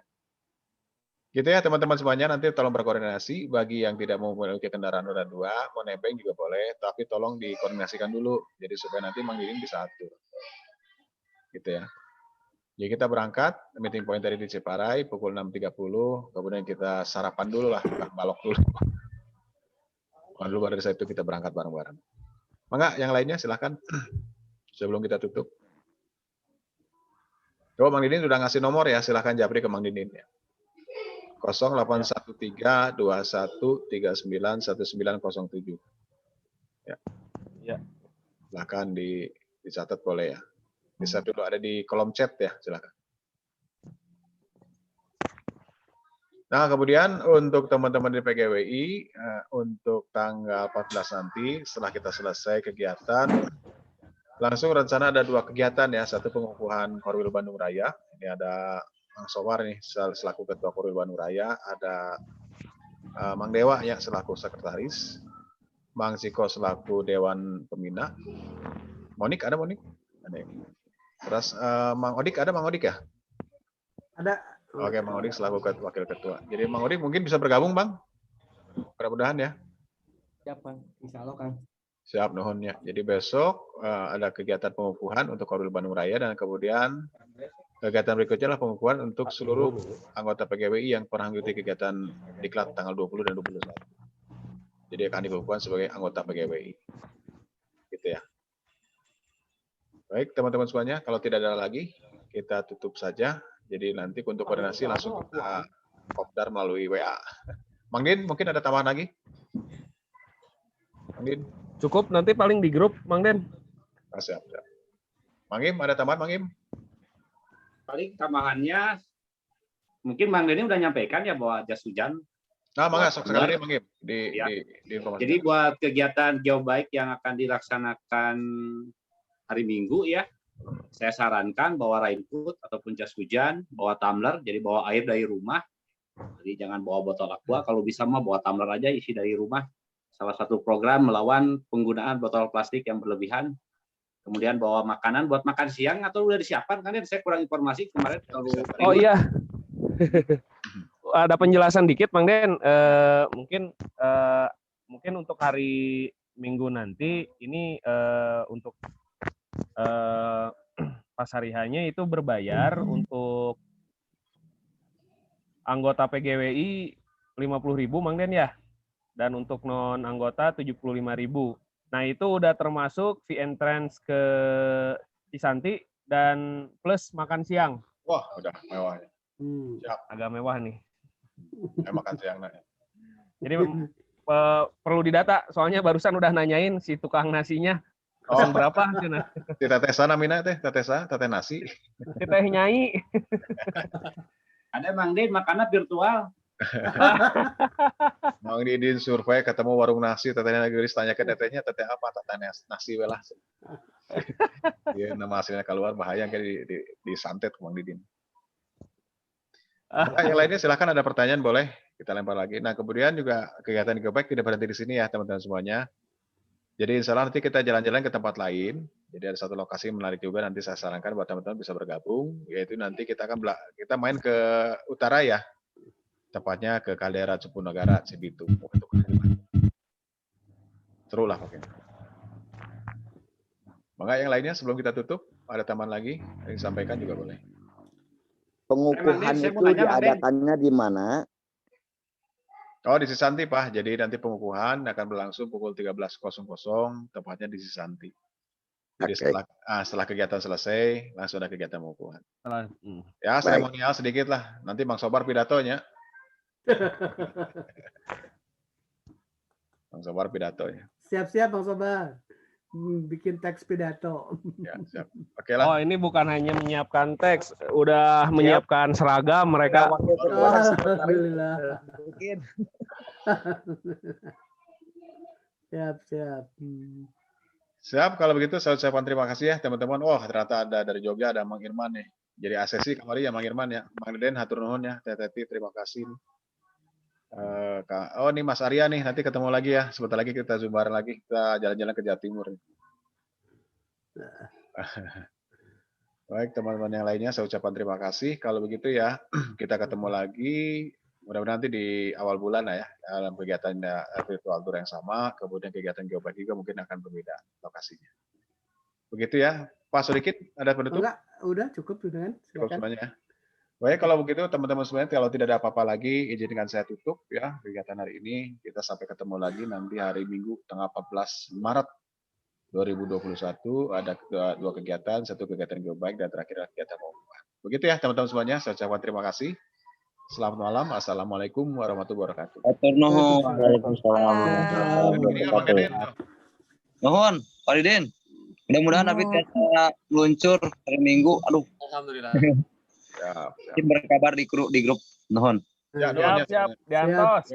Gitu ya teman-teman semuanya, nanti tolong berkoordinasi. Bagi yang tidak mau memiliki kendaraan roda 2, mau nebeng juga boleh. Tapi tolong dikoordinasikan dulu. Jadi supaya nanti Mang Din bisa atur. Gitu ya. Jadi kita berangkat, meeting point tadi di Ciparai, pukul 6.30. Kemudian kita sarapan dulu lah, balok dulu. Lalu baru dari itu kita berangkat bareng-bareng. Mangga, yang lainnya silahkan. Sebelum kita tutup. Coba Mang Didin sudah ngasih nomor ya, silahkan japri ke Mang Didin ya. 081321391907. Ya. Ya. Silahkan dicatat boleh ya. Bisa dulu ada di kolom chat ya, silahkan. Nah, kemudian untuk teman-teman di PGWI, untuk tanggal 14 nanti, setelah kita selesai kegiatan, langsung rencana ada 2 kegiatan ya. Satu pengukuhan Korwil Bandung Raya. Ini ada Mang Sowar nih selaku Ketua Korwil Bandung Raya. Ada Mang Dewa ya selaku Sekretaris. Mang Ciko selaku Dewan Pembina. Monik ada Monik? Ada. Terus Mang Odik ada Mang Odik ya? Ada. Oke, Mang Odik selaku Wakil Ketua. Jadi Mang Odik mungkin bisa bergabung Bang? Mudah-mudahan ya. Siap Bang, insya Allah Kang. Siap, nuhun ya. Jadi besok ada kegiatan pengukuhan untuk Korwil Bandung Raya dan kemudian kegiatan berikutnya adalah pengukuhan untuk seluruh anggota PGWI yang pernah mengikuti kegiatan diklat tanggal 20 dan 21. Jadi akan dikukuhkan sebagai anggota PGWI. Gitu ya. Baik, teman-teman semuanya, kalau tidak ada lagi, kita tutup saja. Jadi nanti untuk koordinasi langsung kita kopdar melalui WA. Mang Din, mungkin ada tambahan lagi? Mang Din? Cukup, nanti paling di grup, Mang Den. Siap. Mang Im, ada tambahan Mang Im? paling tambahannya mungkin Bang Denny udah nyampaikan ya bahwa jas hujan. Nah, mangga sok sekali Benar. Mang Im Ya. di informasi. Jadi buat kegiatan geobaik yang akan dilaksanakan hari Minggu ya, saya sarankan bawa raincoat ataupun jas hujan, bawa tumbler, jadi bawa air dari rumah. Jadi jangan bawa botol aqua, kalau bisa mah bawa tumbler aja isi dari rumah. Salah satu program melawan penggunaan botol plastik yang berlebihan. Kemudian bawa makanan buat makan siang atau udah disiapkan kan? Saya kurang informasi kemarin. Oh iya. Ada penjelasan dikit, Mang Den. Mungkin untuk hari Minggu nanti ini untuk pas hari hanya itu berbayar untuk anggota PGWI 50.000 Mang Den ya. Dan untuk non anggota 75.000. Nah, itu udah termasuk fee entrance ke Cisanti dan plus makan siang. Wah, udah mewah ya. Siap. Agak mewah nih. Makan siang nah. Jadi perlu didata, soalnya barusan udah nanyain si tukang nasinya pesan berapa cina. Di teteh sana mina teh, teteh nasi. Teteh nyai. Ada Mang Den makanan virtual. Mang Didin survei ketemu warung nasi, tetehnya geus tanya ke tetehnya, teteh apa? Teteh nasi we lah. Iya, nama hasilnya keluar bahaya kayak disantet ke Mang Didin. Nah, yang lainnya silakan ada pertanyaan boleh kita lempar lagi. Nah, kemudian juga kegiatan geobaik tidak berhenti di sini ya teman-teman semuanya. Jadi insya Allah nanti kita jalan-jalan ke tempat lain. Jadi ada satu lokasi menarik juga nanti saya sarankan buat teman-teman bisa bergabung. Yaitu nanti kita akan kita main ke utara ya. Tepatnya ke Kaldera Cepunegara Cibitung. Seru lah pokoknya. Maka yang lainnya sebelum kita tutup ada tambahan lagi yang disampaikan juga boleh. Pengukuhan itu diadakannya di mana? Oh, di Cisanti, Pak. Jadi nanti pengukuhan akan berlangsung pukul 13.00, tepatnya di Cisanti. Jadi setelah kegiatan selesai, langsung ada kegiatan pengukuhan. Ya, seremonial sedikit lah. Nanti Bang Sobar pidatonya. Bang Sobar pidatonya. Siap-siap Bang Sobar. Bikin teks pidato. Ya, siap. Oke lah. Oh, ini bukan hanya menyiapkan teks, udah menyiapkan seragam mereka. Alhamdulillah. Mungkin. Siap. Siap, kalau begitu saya ucapkan terima kasih ya teman-teman. Wah, ternyata ada dari Jogja ada Mang Irman nih. Jadi ACC kemarin ya Mang Irman ya. Mang Deden hatur nuhun ya. Teti terima kasih. Oh ini Mas Arya nih, nanti ketemu lagi ya. Sebentar lagi kita zoom bareng lagi, kita jalan-jalan ke Jawa Timur. Baik teman-teman yang lainnya, saya ucapkan terima kasih. Kalau begitu ya, kita ketemu lagi. Mudah-mudahan nanti di awal bulan ya, dalam kegiatan virtual tour yang sama, kemudian kegiatan geobaik juga mungkin akan berbeda lokasinya. Begitu ya, Pak Sudikit, ada penutup? Enggak, udah cukup kan? Cukup semuanya. Baik, kalau begitu teman-teman semuanya, kalau tidak ada apa-apa lagi, izinkan saya tutup ya kegiatan hari ini. Kita sampai ketemu lagi nanti hari Minggu tanggal 14 Maret 2021. Ada dua kegiatan, satu kegiatan geobaik dan terakhir kegiatan pengukuhan. Begitu ya teman-teman semuanya, saya ucapkan terima kasih. Selamat malam, assalamualaikum warahmatullahi wabarakatuh. Waalaikumsalam. Nuhun, Pak Didin. Mudah-mudahan David bisa meluncur hari Minggu. Aduh. Alhamdulillah. Siap. Berkabar di grup. Nuhun. Ya, siap. Diantos.